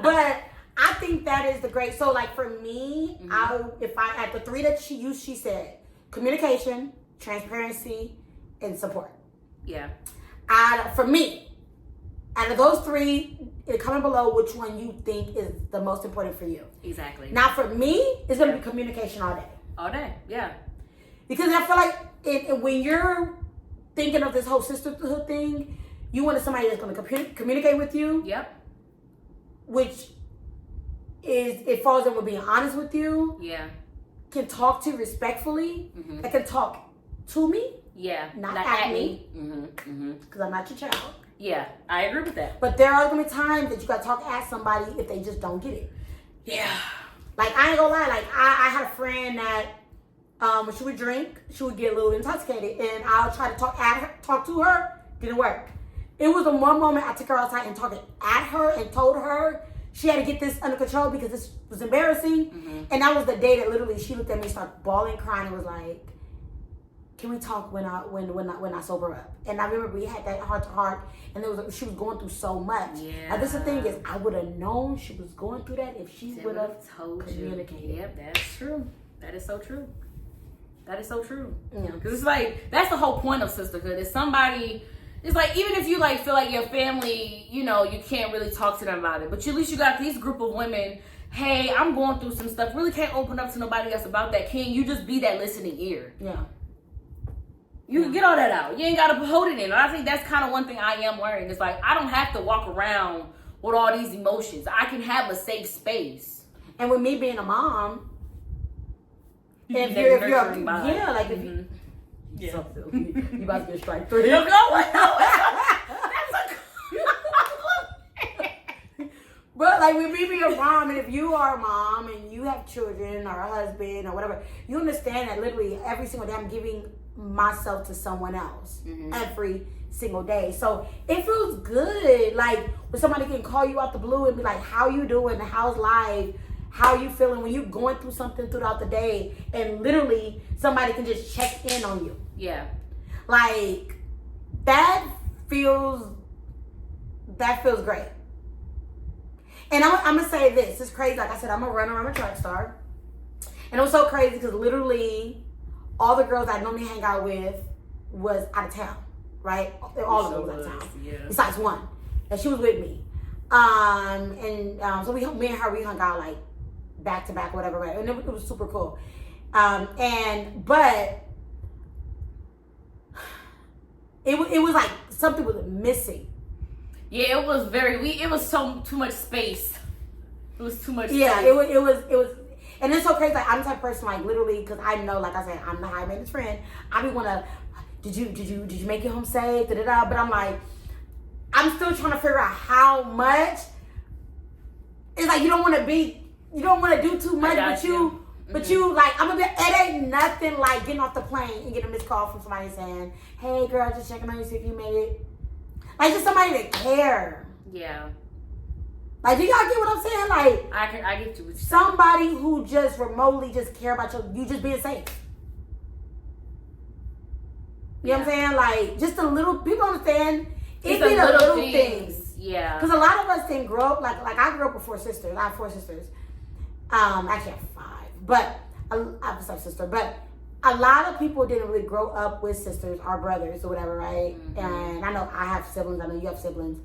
But I think that is the great. So like for me, if I at the 3 that she said, communication, transparency, and support. Yeah. For me, out of those 3, comment below which one you think is the most important for you. Exactly. Now for me, it's gonna be communication all day. All day, yeah. Because I feel like when you're thinking of this whole sisterhood thing, you wanted somebody that's going to communicate with you. Yep. Which it falls in with being honest with you. Yeah. Can talk to you respectfully. That can talk to me. Yeah. Not at me. Mm-hmm. Because I'm not your child. Yeah, I agree with that. But there are going to be times that you got to talk at somebody if they just don't get it. Yeah. Like, I ain't gonna lie. Like, I had a friend that when she would drink, she would get a little intoxicated. And I'll try to talk to her. Didn't work. It was the one moment I took her outside and talked at her and told her she had to get this under control because this was embarrassing. And that was the day that literally she looked at me, started bawling, crying, and was like, "Can we talk when I sober up?" And I remember we had that heart to heart, and she was going through so much. Yeah. Now, this is the thing is, I would have known she was going through that if she would have told communicated. you. Yep, that's true. That is so true. That is so true. Yeah. Because it's like, that's the whole point of sisterhood. Is somebody, it's like, even if you like feel like your family, you know, you can't really talk to them about it, but at least you got these group of women. Hey, I'm going through some stuff. Really can't open up to nobody else about that. Can you just be that listening ear? Yeah. You can get all that out. You ain't got to hold it in. And I think that's kind of one thing I am learning. It's like, I don't have to walk around with all these emotions. I can have a safe space. And with me being a mom, if that you're nurturing mind. yeah, like if you, Yeah. you about to get strike 3. No, that's But like with me being a mom, and if you are a mom and you have children or a husband or whatever, you understand that literally every single day I'm giving myself to someone else every single day. So it feels good, like when somebody can call you out the blue and be like, "How you doing? How's life? How you feeling?" When you're going through something throughout the day, and literally somebody can just check in on you. Yeah. Like that feels great. And I'm gonna say this. It's crazy. Like I said, I'm a runner. I'm a track star. And it was so crazy because literally all the girls I normally hang out with was out of town, right? All of them was out of town. Yeah. Besides one. And she was with me. So me and her, we hung out like back to back, whatever, right? And it was super cool. But it was like something was missing. Yeah, it was too much space. It was too much Yeah, space. it was, and it's so crazy. Like I'm the type of person, like literally, because I know, like I said, I'm the high maintenance friend. I be wanna, did you make it home safe? But I'm like, I'm still trying to figure out how much. It's like you don't want to do too much, but you like it ain't nothing like getting off the plane and getting a missed call from somebody saying, "Hey girl, just checking on you, see if you made it." Like just somebody that care. Yeah. Like, do y'all get what I'm saying? Like, I get you. Somebody who just remotely just care about you just being safe. You know what I'm saying? Like, just the little, people understand. It be the little things. Yeah. Because a lot of us didn't grow up, like I grew up with 4 sisters. I have 4 sisters. Actually I have 5. But, I have a stepsister. But a lot of people didn't really grow up with sisters or brothers or whatever, right? And I know I have siblings. I know you have siblings.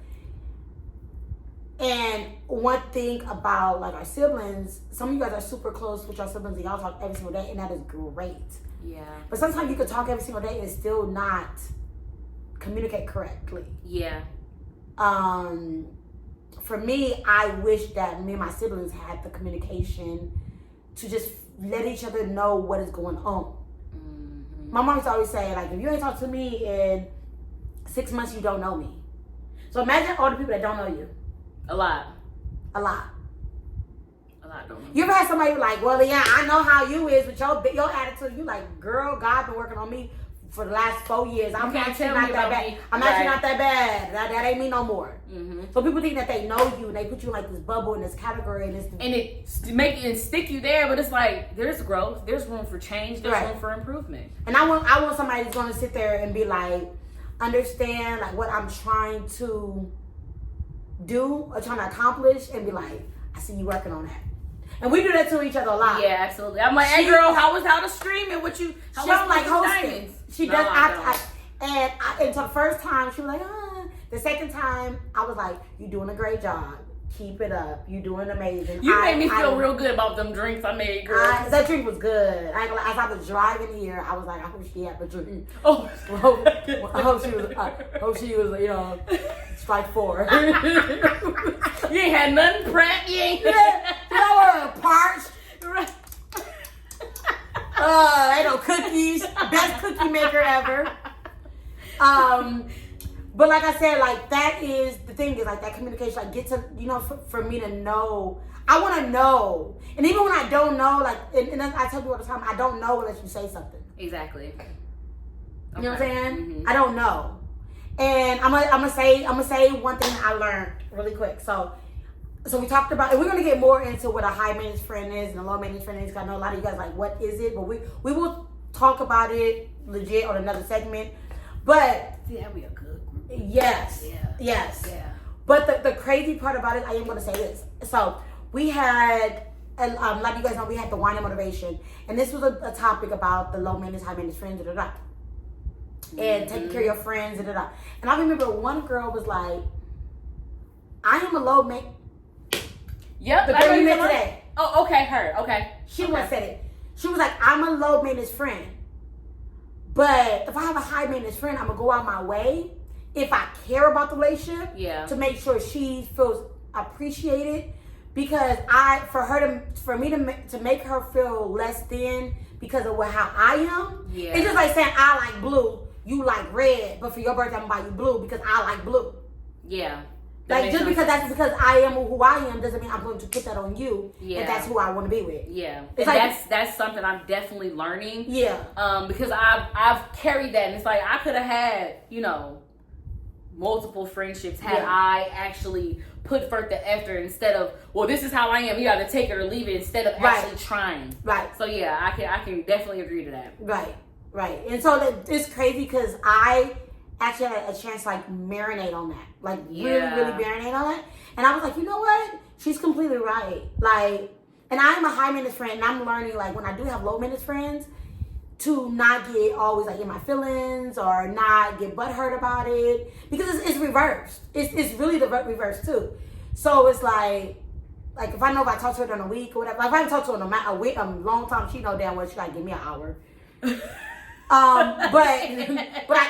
And one thing about like our siblings, some of you guys are super close with your siblings and y'all talk every single day, and that is great. Yeah. But sometimes you can talk every single day and still not communicate correctly. Yeah. For me, I wish that me and my siblings had the communication to just let each other know what is going on. My mom used to always say, like, if you ain't talk to me in 6 months, you don't know me. So imagine all the people that don't know you. A lot don't know. You You ever had somebody like, well, yeah, I know how you is with your attitude. You like, girl, God been working on me for the last 4 years. I'm actually not that bad. I'm actually not that bad. That ain't me no more. So people think that they know you and they put you in like this bubble in this category and it make it stick you there, but it's like there's growth, there's room for change, there's room for improvement. And I want somebody who's gonna sit there and be like, understand like what I'm trying to do or trying to accomplish and be like, I see you working on that. And we do that to each other a lot. Yeah, absolutely. I'm like, hey girl, how the streaming? What you? She don't like hosting. She does. And so the first time she was like, The second time I was like, you're doing a great job. Keep it up. You're doing amazing. You made me feel real good about them drinks I made, girl. That drink was good. As I was driving here, I was like, I hope she had a drink. Oh, I hope she was, you know, strike 4. You ain't had nothing prepped. You ain't. Yeah, parched. Right. Ain't no cookies. Best cookie maker ever. But like I said, like that is the thing is like that communication. Like get to, you know, for me to know, I want to know. And even when I don't know, like, and I tell people all the time, I don't know unless you say something. Exactly. You know what I'm saying? Mm-hmm. I don't know. And I'm gonna say one thing I learned really quick. So we talked about, and we're gonna get more into what a high maintenance friend is and a low maintenance friend is. Cause I know a lot of you guys like, what is it? But we will talk about it legit on another segment. But see, that'd be a good group. Yes. Yeah. Yes. Yeah. But the crazy part about it, I am gonna say this. So we had, like you guys know, we had the wine and motivation, and this was a topic about the low maintenance, high maintenance friends, and taking care of your friends, and I remember one girl was like, "I am a low maintenance." Yep. The girl you met today. Oh, okay, her. Okay. She once said it. She was like, "I'm a low maintenance friend, but if I have a high maintenance friend, I'm gonna go out my way if I care about the relationship, to make sure she feels appreciated, because for me to make her feel less than because of how I am. Yeah. It's just like saying I like blue, you like red, but for your birthday I'm gonna buy you blue because I like blue. Yeah. Like just because that's because I am who I am doesn't mean I'm going to put that on you. Yeah. And that's who I want to be with. Yeah. It's like, that's something I'm definitely learning. Yeah. Because I've carried that, and it's like I could have had, you know, multiple friendships had I actually put forth the effort instead of, well, this is how I am, you got to take it or leave it, instead of actually trying. Right. So yeah, I can definitely agree to that. Right. And so it's crazy because I actually had a chance to like marinate on that, like really marinate on it, and I was like, you know what, she's completely right. Like, and I am a high maintenance friend, and I'm learning, like, when I do have low maintenance friends, to not get always like in my feelings or not get butthurt about it, because it's reversed. It's really the reverse too. So it's like if I know if I talk to her during a week or whatever, like if I haven't talked to her in a week, a long time, she know damn well she gotta give me an hour. But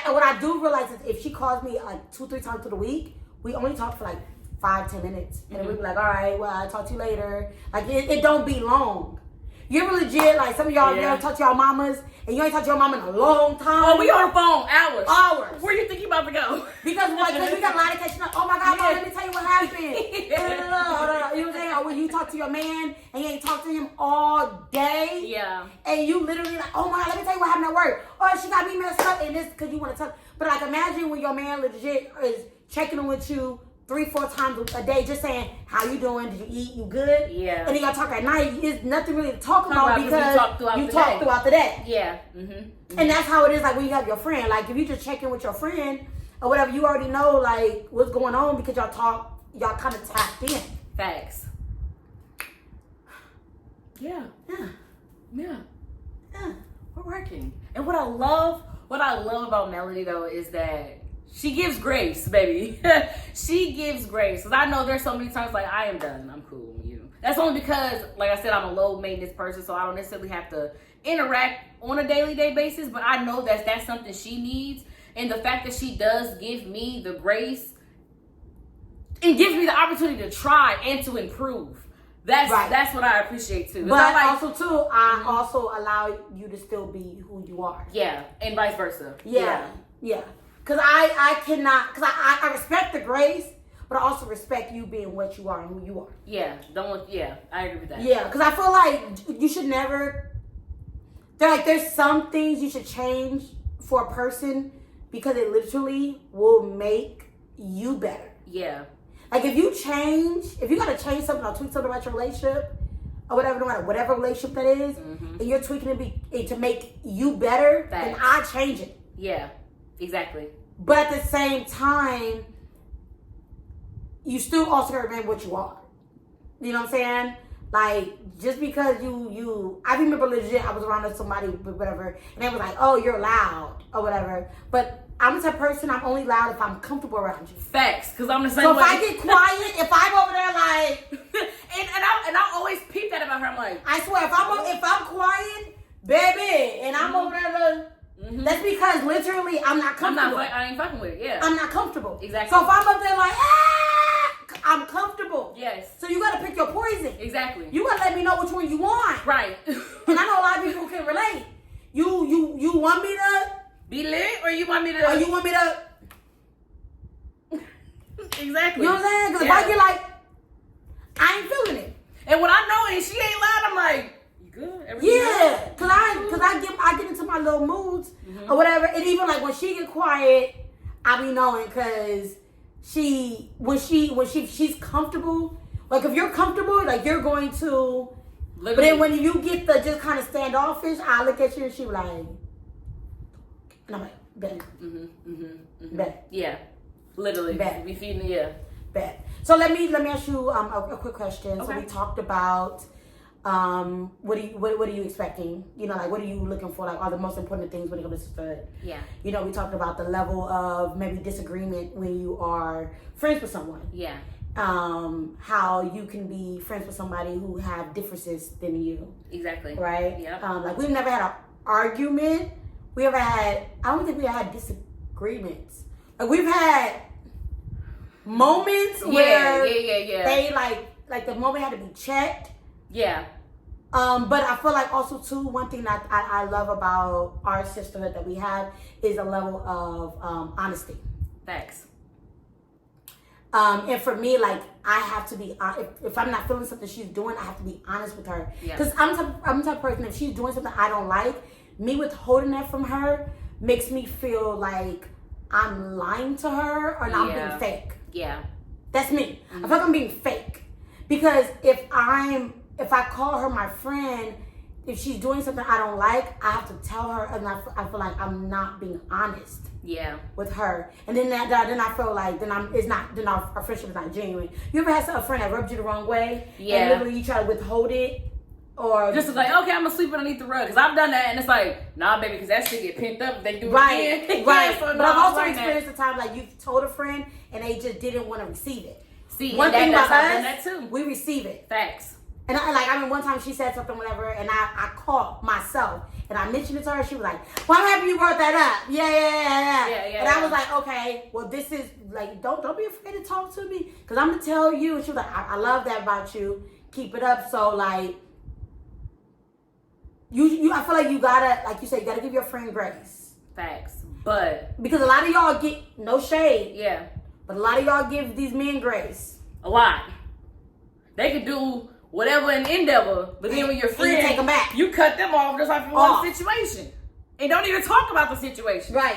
what I do realize is if she calls me like 2-3 times through the week, we only talk for like 5-10 minutes, and we be like, all right, well, I'll talk to you later. Like it don't be long. You ever legit, like some of y'all never talk to y'all mamas, and you ain't talked to your mama in a long time. Oh, we on the phone hours. Where you think you about to go? Because we got a lot of catching up. Oh my God, Mom, let me tell you what happened. You know what I'm saying? Or when you talk to your man and you ain't talked to him all day. Yeah. And you literally like, oh my God, let me tell you what happened at work. Oh, she got me messed up, and this because you want to talk. But like, imagine when your man legit is checking in with you 3-4 times a day, just saying, how you doing? Did you eat? You good? Yeah. And then y'all talk at night. It's nothing really to talk about because you talk throughout the day. Yeah. Mm-hmm. And that's how it is like when you have your friend. Like if you just check in with your friend or whatever, you already know like what's going on because y'all kind of tapped in. Facts. Yeah. We're working. And what I love about Melody though is that she gives grace, baby. She gives grace. Because I know there's so many times like, I am done. I'm cool. You know. That's only because, like I said, I'm a low maintenance person, so I don't necessarily have to interact on a daily basis. But I know that's something she needs. And the fact that she does give me the grace and gives me the opportunity to try and to improve. That's what I appreciate too. But also too, I also allow you to still be who you are. Yeah, and vice versa. Yeah. Because I cannot, because I respect the grace, but I also respect you being what you are and who you are. Yeah, I agree with that. Yeah, because I feel like you should never, there's some things you should change for a person because it literally will make you better. Yeah. Like if you got to change something or tweak something about your relationship or whatever, no matter whatever relationship that is, and you're tweaking it to make you better, then I change it. Yeah. Exactly. But at the same time, you still also gotta remember what you are. You know what I'm saying? Like, just because I remember legit, I was around with somebody, whatever, and they was like, oh, you're loud, or whatever. But I'm the type of person I'm only loud if I'm comfortable around you. Facts, because I'm the same So way. if I get quiet, if I'm over there like, and I always peep that about her. I'm like, I swear, if I'm quiet, baby, and I'm over there, that's because literally I'm not comfortable. I ain't fucking with it. Yeah, I'm not comfortable. Exactly. So if I'm up there like, I'm comfortable. Yes. So you gotta pick your poison. Exactly. You gotta let me know which one you want. Right. And I know a lot of people can relate. You want me to be lit, or you want me to? Or you want me to? Exactly. You know what I'm saying? Because if I get like, I ain't feeling it. And when I know it, she ain't loud, I'm like, you good? Everything Yeah, good? cause I get into my little moods or whatever, and even like when she get quiet, I be knowing because when she's comfortable. Like if you're comfortable, like you're going to. Literally. But then when you get the just kind of standoffish, I look at you and she be like, and I'm like, bet, bet, Yeah, literally. Bet. Be feeding, yeah. bet. So let me ask you a quick question. Okay. So we talked about what are you expecting? You know, like what are you looking for? Like are the most important things when it comes to sisterhood? Yeah. You know, we talked about the level of maybe disagreement when you are friends with someone. Yeah. How you can be friends with somebody who have differences than you. Exactly. Right? Yeah. Like we've never had an argument. I don't think we had disagreements. Like we've had moments where they like the moment had to be checked. Yeah. But I feel like also too, one thing that I love about our sisterhood that we have is a level of honesty. Facts. And for me, like I have to be if I'm not feeling something she's doing, I have to be honest with her. Because I'm the type of person, if she's doing something I don't like, me withholding that from her makes me feel like I'm lying to her or I'm being fake. Yeah. That's me. I feel like I'm being fake. Because if I call her my friend, if she's doing something I don't like, I have to tell her, and I feel like I'm not being honest. Yeah. With her, and then I feel like then our friendship is not genuine. You ever had a friend that rubbed you the wrong way? Yeah. And literally you try to withhold it, or just like, okay, I'm gonna sleep underneath the rug, because I've done that, and it's like, nah, baby, because that shit get pent up if they do it again. Right. So but no, I've also like experienced the time like you've told a friend and they just didn't want to receive it. See, one thing about I've done us, that too. we receive it. Facts. And one time she said something, whatever, and I called myself and I mentioned it to her. She was like, "Well, I'm happy you brought that up." Yeah. And I was like, "Okay, well, this is like, don't be afraid to talk to me, because I'm gonna tell you." And she was like, "I love that about you. Keep it up." So like, I feel like you gotta, like you said, you gotta give your friend grace. Facts. But because a lot of y'all get no shade. Yeah. But a lot of y'all give these men grace. A lot. They can do whatever an endeavor, but then when you're friends, you take them back. You cut them off just like one situation, and don't even talk about the situation. Right.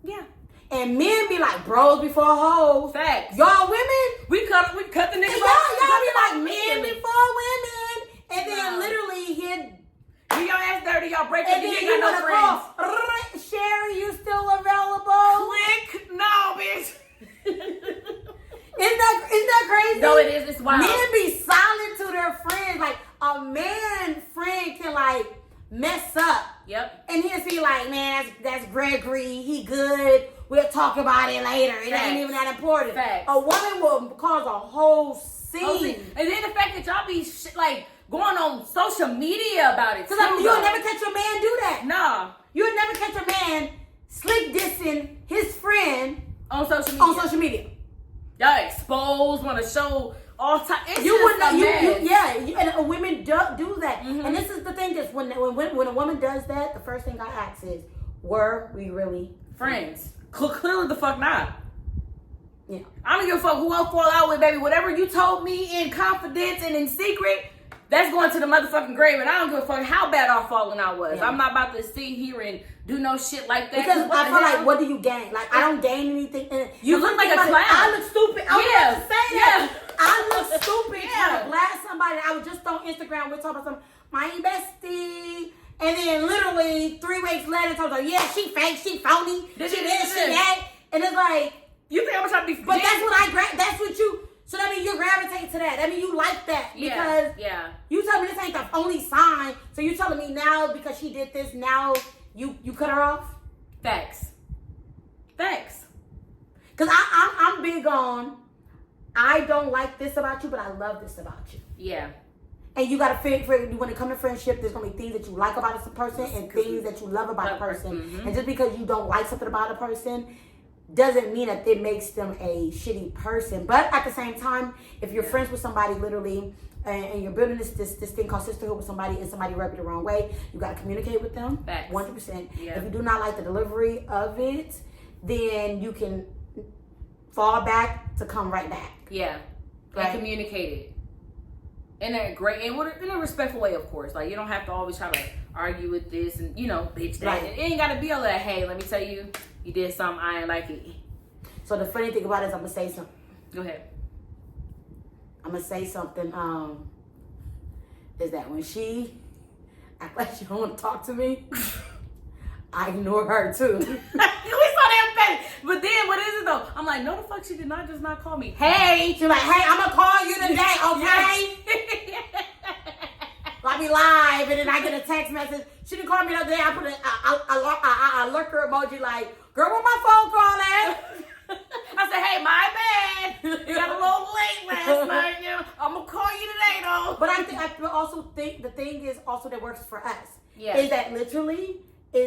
Yeah. And men be like bros before hoes. Facts. Y'all women, we cut the niggas y'all off. be like men before women, and then literally do your ass dirty, y'all break up, and then you you ain't got no friends. call, Sherry, you still available? Click, no, bitch. Isn't that crazy? No, it is. It's wild. Men be silent to their friends. Like a man friend can like mess up. Yep. And he'll see like, man, that's Gregory. He good. We'll talk about it later. It ain't even that important. Facts. A woman will cause a whole scene. And then the fact that y'all be like going on social media about it. Because you'll never catch your man do that. Nah. You'll never catch a man slick dissing his friend on social media. Y'all exposed, want to show all time. You would not, and women do that. And this is the thing: is when a woman does that, the first thing I ask is, "Were we really friends?" Clearly, the fuck not. Yeah, I don't give a fuck who I'll fall out with, baby. Whatever you told me in confidence and in secret, that's going to the motherfucking grave, and I don't give a fuck how bad our falling out was. Yeah. I'm not about to sit here and do no shit like that. Because I feel like, what do you gain? Like, I don't gain anything. You look like a clown. I look stupid. I was about to say that. I look stupid trying to blast somebody. I was just on Instagram. We're talking about some, my bestie. And then literally 3 weeks later, talking about, yeah, she fake, she phony, she this, she that. And it's like, you think I'm trying to be but that's what that's what you, so that means you gravitate to that. That means you like that. Because you tell me this ain't the only sign. So you telling me now because she did this, now you cut her off? Facts. Because I'm big on, I don't like this about you, but I love this about you. Yeah. And you gotta figure, when it comes to friendship, there's gonna be things that you like about a person and things that you love about a person. Mm-hmm. And just because you don't like something about a person doesn't mean that it makes them a shitty person. But at the same time, if you're friends with somebody literally and you're building this thing called sisterhood with somebody and somebody rub you the wrong way, you gotta communicate with them. Facts. 100%. Yeah. If you do not like the delivery of it, then you can fall back to come right back. Yeah. Right. And communicate it. In a respectful way, of course. Like, you don't have to always try to argue with this and, bitch that. Right. It ain't got to be all that, hey, let me tell you, you did something, I ain't like it. So the funny thing about it is I'm going to say something. Go ahead. I'm going to say something, is that when she act like she don't want to talk to me, I ignore her too. We saw that face. But then, what is it though? I'm like, no, the fuck, she did not just not call me. Hey. She's like, hey, I'm going to call you today, okay? I'll be live, and then I get a text message. She didn't call me the other day. I put a lurker emoji like, girl, where my phone call at? I said, hey, my bad. You got a little late last night. I'm going to call you today, though. But I also think the thing is also that works for us. Yeah. Is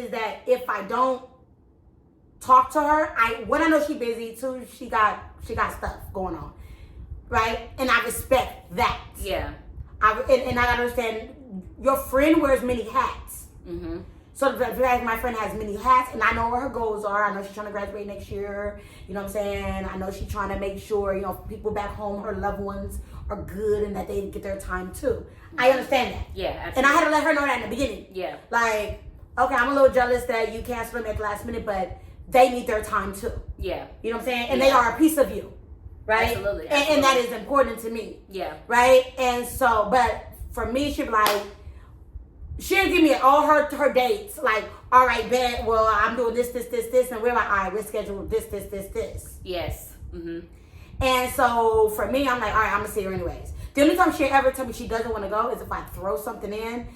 that if I don't talk to her, when I know she's busy too, she got stuff going on, right? And I respect that. Yeah. And I understand your friend wears many hats. Mm-hmm. So the fact my friend has many hats, and I know what her goals are. I know she's trying to graduate next year. You know what I'm saying? I know she's trying to make sure, people back home, her loved ones, are good and that they get their time too. I understand that. Yeah, absolutely. And I had to let her know that in the beginning. Yeah. Like, okay, I'm a little jealous that you canceled them at the last minute, but they need their time too. Yeah. You know what I'm saying? And they are a piece of you. Right? Absolutely. And that is important to me. Yeah. Right? And so, but for me, she'd be like, she'll give me all her dates. Like, all right, bet, well, I'm doing this. And we're like, all right, we're scheduled this. Yes. Mm-hmm. And so for me, I'm like, all right, I'm going to see her anyways. The only time she ever tell me she doesn't want to go is if I throw something in.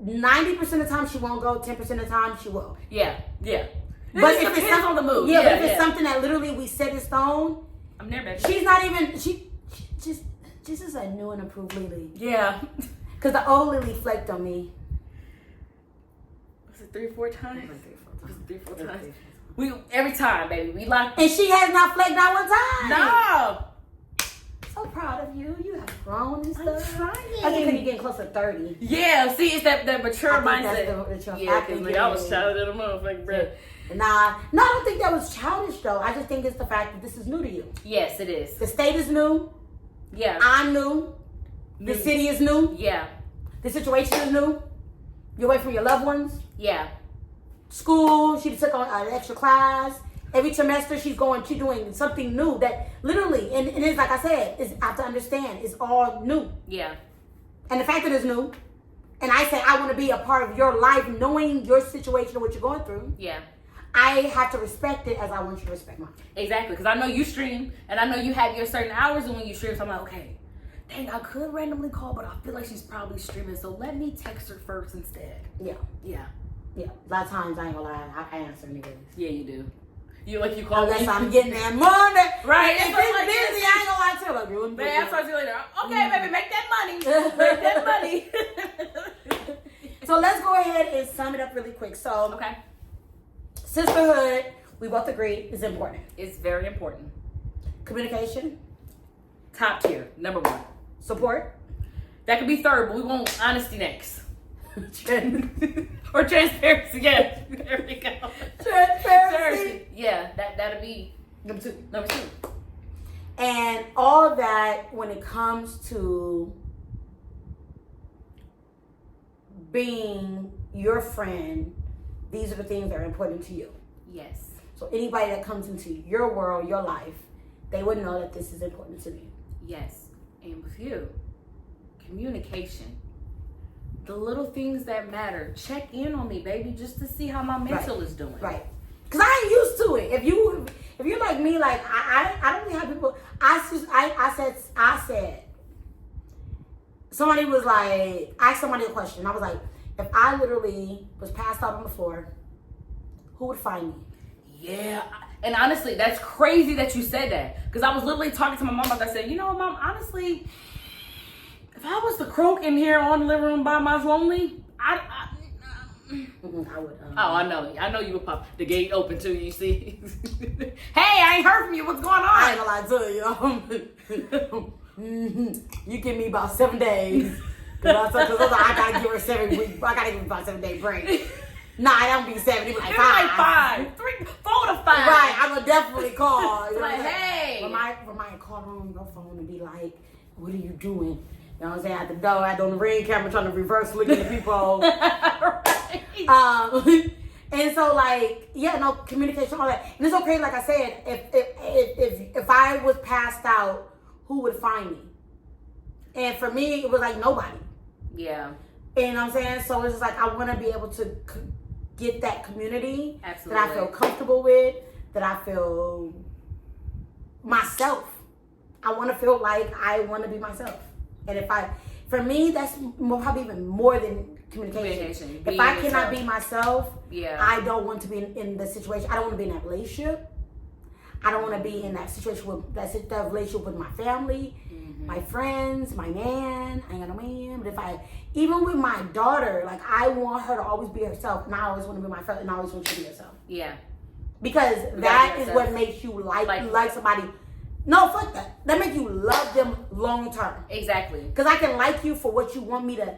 90% of the time she won't go. 10% of the time she will. Yeah. Yeah. But it if it's depends on the mood. Yeah, but if it's something that literally we set in stone, I'm there, baby. she's not even, she just is a new and improved Lily. Yeah. Because the old Lily flaked on me. Was it 3 or 4 times? Was it 3 or 4 times? We every time, baby. We like. And she has not flaked not one time. No. So proud of you. You have grown and stuff. I'm I think trying. when you're getting close to 30. Yeah. See, it's that mature I think mindset. that's the Yeah, because I was childish at a motherfucker, bro. Nah, no, I don't think that was childish though. I just think it's the fact that this is new to you. Yes, it is. The state is new. Yeah. I'm new. The city is new. Yeah. The situation is new. You're away from your loved ones. Yeah. School, she took on an extra class. Every semester she's doing something new that literally, and it's like I said, I have to understand, it's all new. Yeah. And the fact that it's new, and I say I want to be a part of your life, knowing your situation and what you're going through. Yeah. I have to respect it as I want you to respect mine. Exactly, because I know you stream, and I know you have your certain hours, and when you stream, so I'm like, okay, dang, I could randomly call, but I feel like she's probably streaming, so let me text her first instead. Yeah. Yeah. Yeah. A lot of times, I ain't gonna lie, I answer anyways. Yeah, you do. You call Unless me. I'm getting that money. Right. If it's like busy, I ain't gonna lie to you. Like, you Man, I'll talk to you later. Okay, baby, make that money. Make that money. So let's go ahead and sum it up really quick. So, Okay. sisterhood, we both agree, is important. It's very important. Communication, Top tier, number 1. support, That could be third, but we want honesty next. Or transparency, yeah. There we go. transparency. Yeah, that'll be Number 2. number 2. And all that when it comes to being your friend, these are the things that are important to you. Yes. So anybody that comes into your world, your life, they would know that this is important to you. Yes. And with you, communication. The little things that matter. Check in on me, baby, just to see how my mental is doing. Right. Because I ain't used to it. If you're like me, like I don't really have people. I said. Somebody was like, asked somebody a question. I was like, if I literally was passed out on the floor, who would find me? Yeah. And honestly, that's crazy that you said that. Because I was literally talking to my mom about that. I said, you know what, Mom, honestly, if I was the croak in here on the living room by myself lonely, I would. Oh, I know you would pop the gate open too. You see? Hey, I ain't heard from you. What's going on? I ain't gonna lie to you. You give me about 7 days. Cause I gotta give her 7 weeks. I gotta give her about 7 day break. Nah, I don't be 7. It be like 5. Like 5, 3, 4 to 5. Right, I would definitely call. It's like, hey. Remind call on your phone and be like, what are you doing? You know what I'm saying? At the door, on the ring camera, trying to reverse look at the people. Right. And so like, yeah, no communication, all that. And it's okay, like I said, if I was passed out, who would find me? And for me, it was like nobody. Yeah. You know what I'm saying? So it's just like I want to be able to get that community that I feel comfortable with, that I feel myself. I want to feel like I want to be myself. And for me, that's probably even more than communication. If I cannot be myself, I don't want to be in the situation. I don't want to be in that relationship. I don't want to be in that situation that relationship with my family, my friends, my man. I ain't got no man. But even with my daughter, like I want her to always be herself, and I always want to be my friend, and I always want you to be yourself. Yeah. Because that is what makes you like somebody. No, fuck that. That makes you love them long term. Exactly. Because I can like you for what you want me to,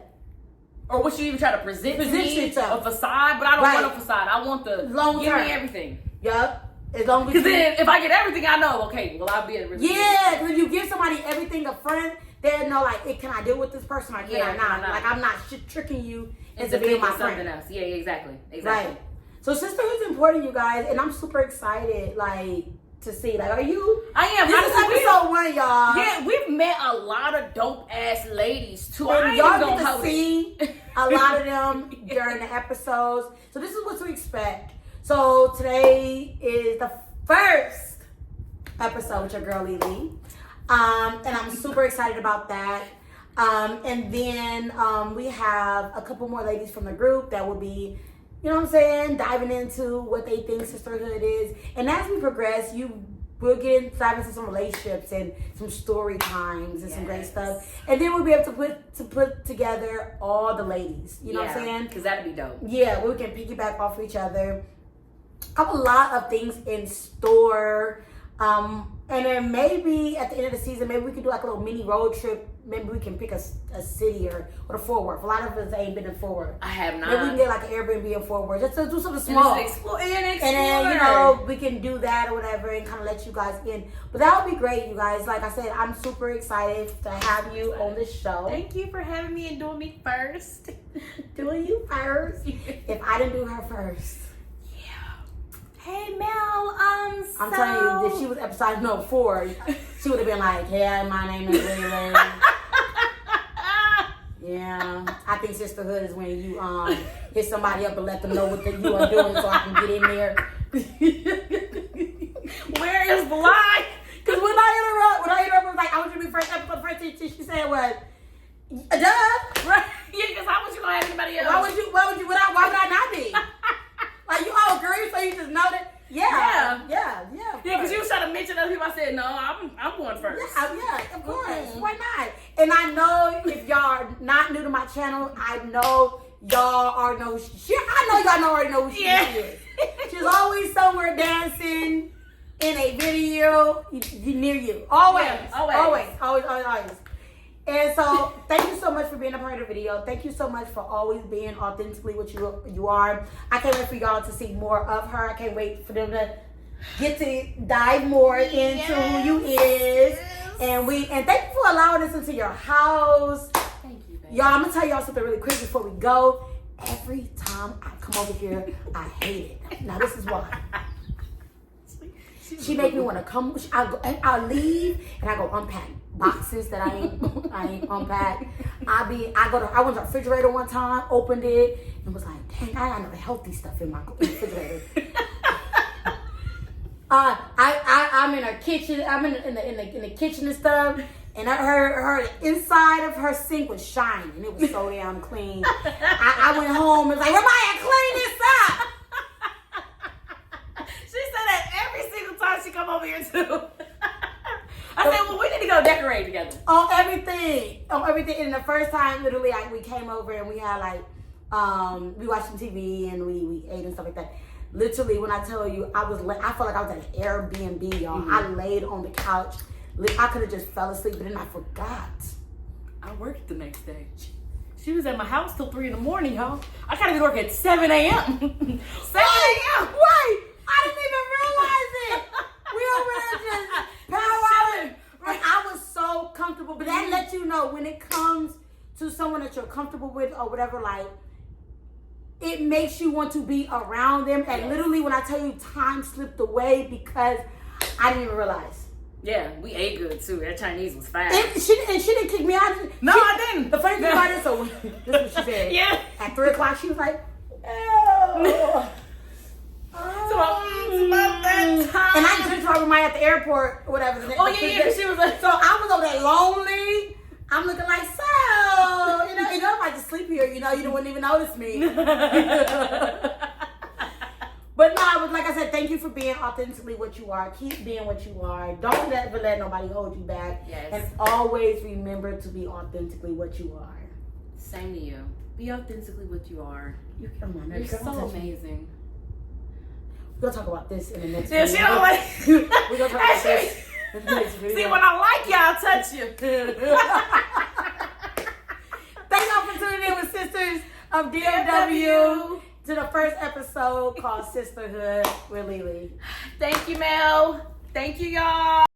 or what you even try to present to me, yourself. A facade. But I don't want a facade. I want the long term. Give me everything. Yup. As long as because then if I get everything, I know. Okay, well I'll be at risk. Yeah, when you give somebody everything, a friend, they'll know like, can I deal with this person or can I not? Like I'm not tricking you into being my friend. Something else. Yeah, exactly. Right. So sisterhood's important, you guys, and I'm super excited, like, to see. Like, are you? I am. This is episode 1, y'all. Yeah, we've met a lot of dope ass ladies too. And y'all get to see a lot of them during the episodes. So this is what to expect. So today is the first episode with your girl LELE. And I'm super excited about that. And then we have a couple more ladies from the group that will be, you know what I'm saying, diving into what they think sisterhood is. And as we progress, we'll dive into some relationships and some story times and some great stuff. And then we'll be able to put together all the ladies. You know what I'm saying? Because that'd be dope. Yeah, we can piggyback off each other. I have a lot of things in store. And then maybe at the end of the season, maybe we can do like a little mini road trip. Maybe we can pick a city or a Fort Worth. A lot of us ain't been in Fort Worth. I have not. Maybe we can get like an Airbnb in Fort Worth just to do something small. And explore. And then, you know, we can do that or whatever and kind of let you guys in. But that would be great, you guys. Like I said, I'm super excited to have you on this show. Thank you for having me and doing me first. Doing you first. If I didn't do her first. Hey Mel, I'm telling you, if she was episode 4, she would have been like, "Yeah, my name is LELE." Yeah, I think sisterhood is when you hit somebody up and let them know what you are doing, so I can get in there. Where is the lie? Because when I interrupt, was like, "I want you to be first episode, first." She said, "What? Duh, right? Yeah, because how would you gonna have anybody else? Why would I not be?" Like, you all agree, so you just know that? Yeah. Yeah, because you was trying to mention other people. I said, no, I'm going first. Yeah, of course. Why not? And I know if y'all are not new to my channel, I know y'all already know who she is. I know y'all already know who she is. She's always somewhere dancing in a video near you. Always. And so, thank you so much for being a part of the video. Thank you so much for always being authentically what you are. I can't wait for y'all to see more of her. I can't wait for them to get to dive more into who you is. And thank you for allowing us into your house. Thank you, baby. Y'all, I'm gonna tell y'all something really quick before we go. Every time I come over here, I hate it. Now this is why. She make me want to come. I'll leave and I go unpack boxes that I ain't unpacked. I went to the refrigerator one time, opened it, and was like, dang, I got no healthy stuff in my refrigerator. I'm in her kitchen. I'm in the kitchen and stuff, and her inside of her sink was shining. It was so damn clean. I went home and was like, Ramaya, clean this up. She said how she come over here too. I said, well, we need to go decorate together. On everything. And the first time, literally, like, we came over and we had like, we watched some TV and we ate and stuff like that. Literally, when I tell you, I felt like I was at an Airbnb, y'all. I laid on the couch. I could have just fell asleep, but then I forgot. I worked the next day. She was at my house till 3 a.m, y'all. I gotta be to work at 7 a.m. 7 a.m. Wait! I didn't even realize it. We over there just powwowing. Like, I was so comfortable, but that lets you know when it comes to someone that you're comfortable with or whatever, like, it makes you want to be around them. And literally, when I tell you, time slipped away because I didn't even realize. Yeah, we ate good too. That Chinese was fast. And she didn't kick me out. No, I didn't. The funny thing about it, so this is what she said. Yeah. At 3 o'clock, she was like, ew. It's about that time. And I just talked with Maya at the airport or whatever. Oh, yeah, because she was like, so I was over there lonely. I'm looking like, so, you know, if I just sleep here, you wouldn't even notice me. But no, I was, like I said, thank you for being authentically what you are. Keep being what you are. Don't ever let nobody hold you back. Yes. And always remember to be authentically what you are. Same to you. Be authentically what you are. Come on, You're so amazing. We're going to talk about this in the next Yeah, video. she don't like. We're going to talk about this in the next video. See, when I like you, I'll touch you. Thank y'all for tuning in with Sisters of DFW to the first episode called Sisterhood with LELE. Thank you, Mel. Thank you, y'all.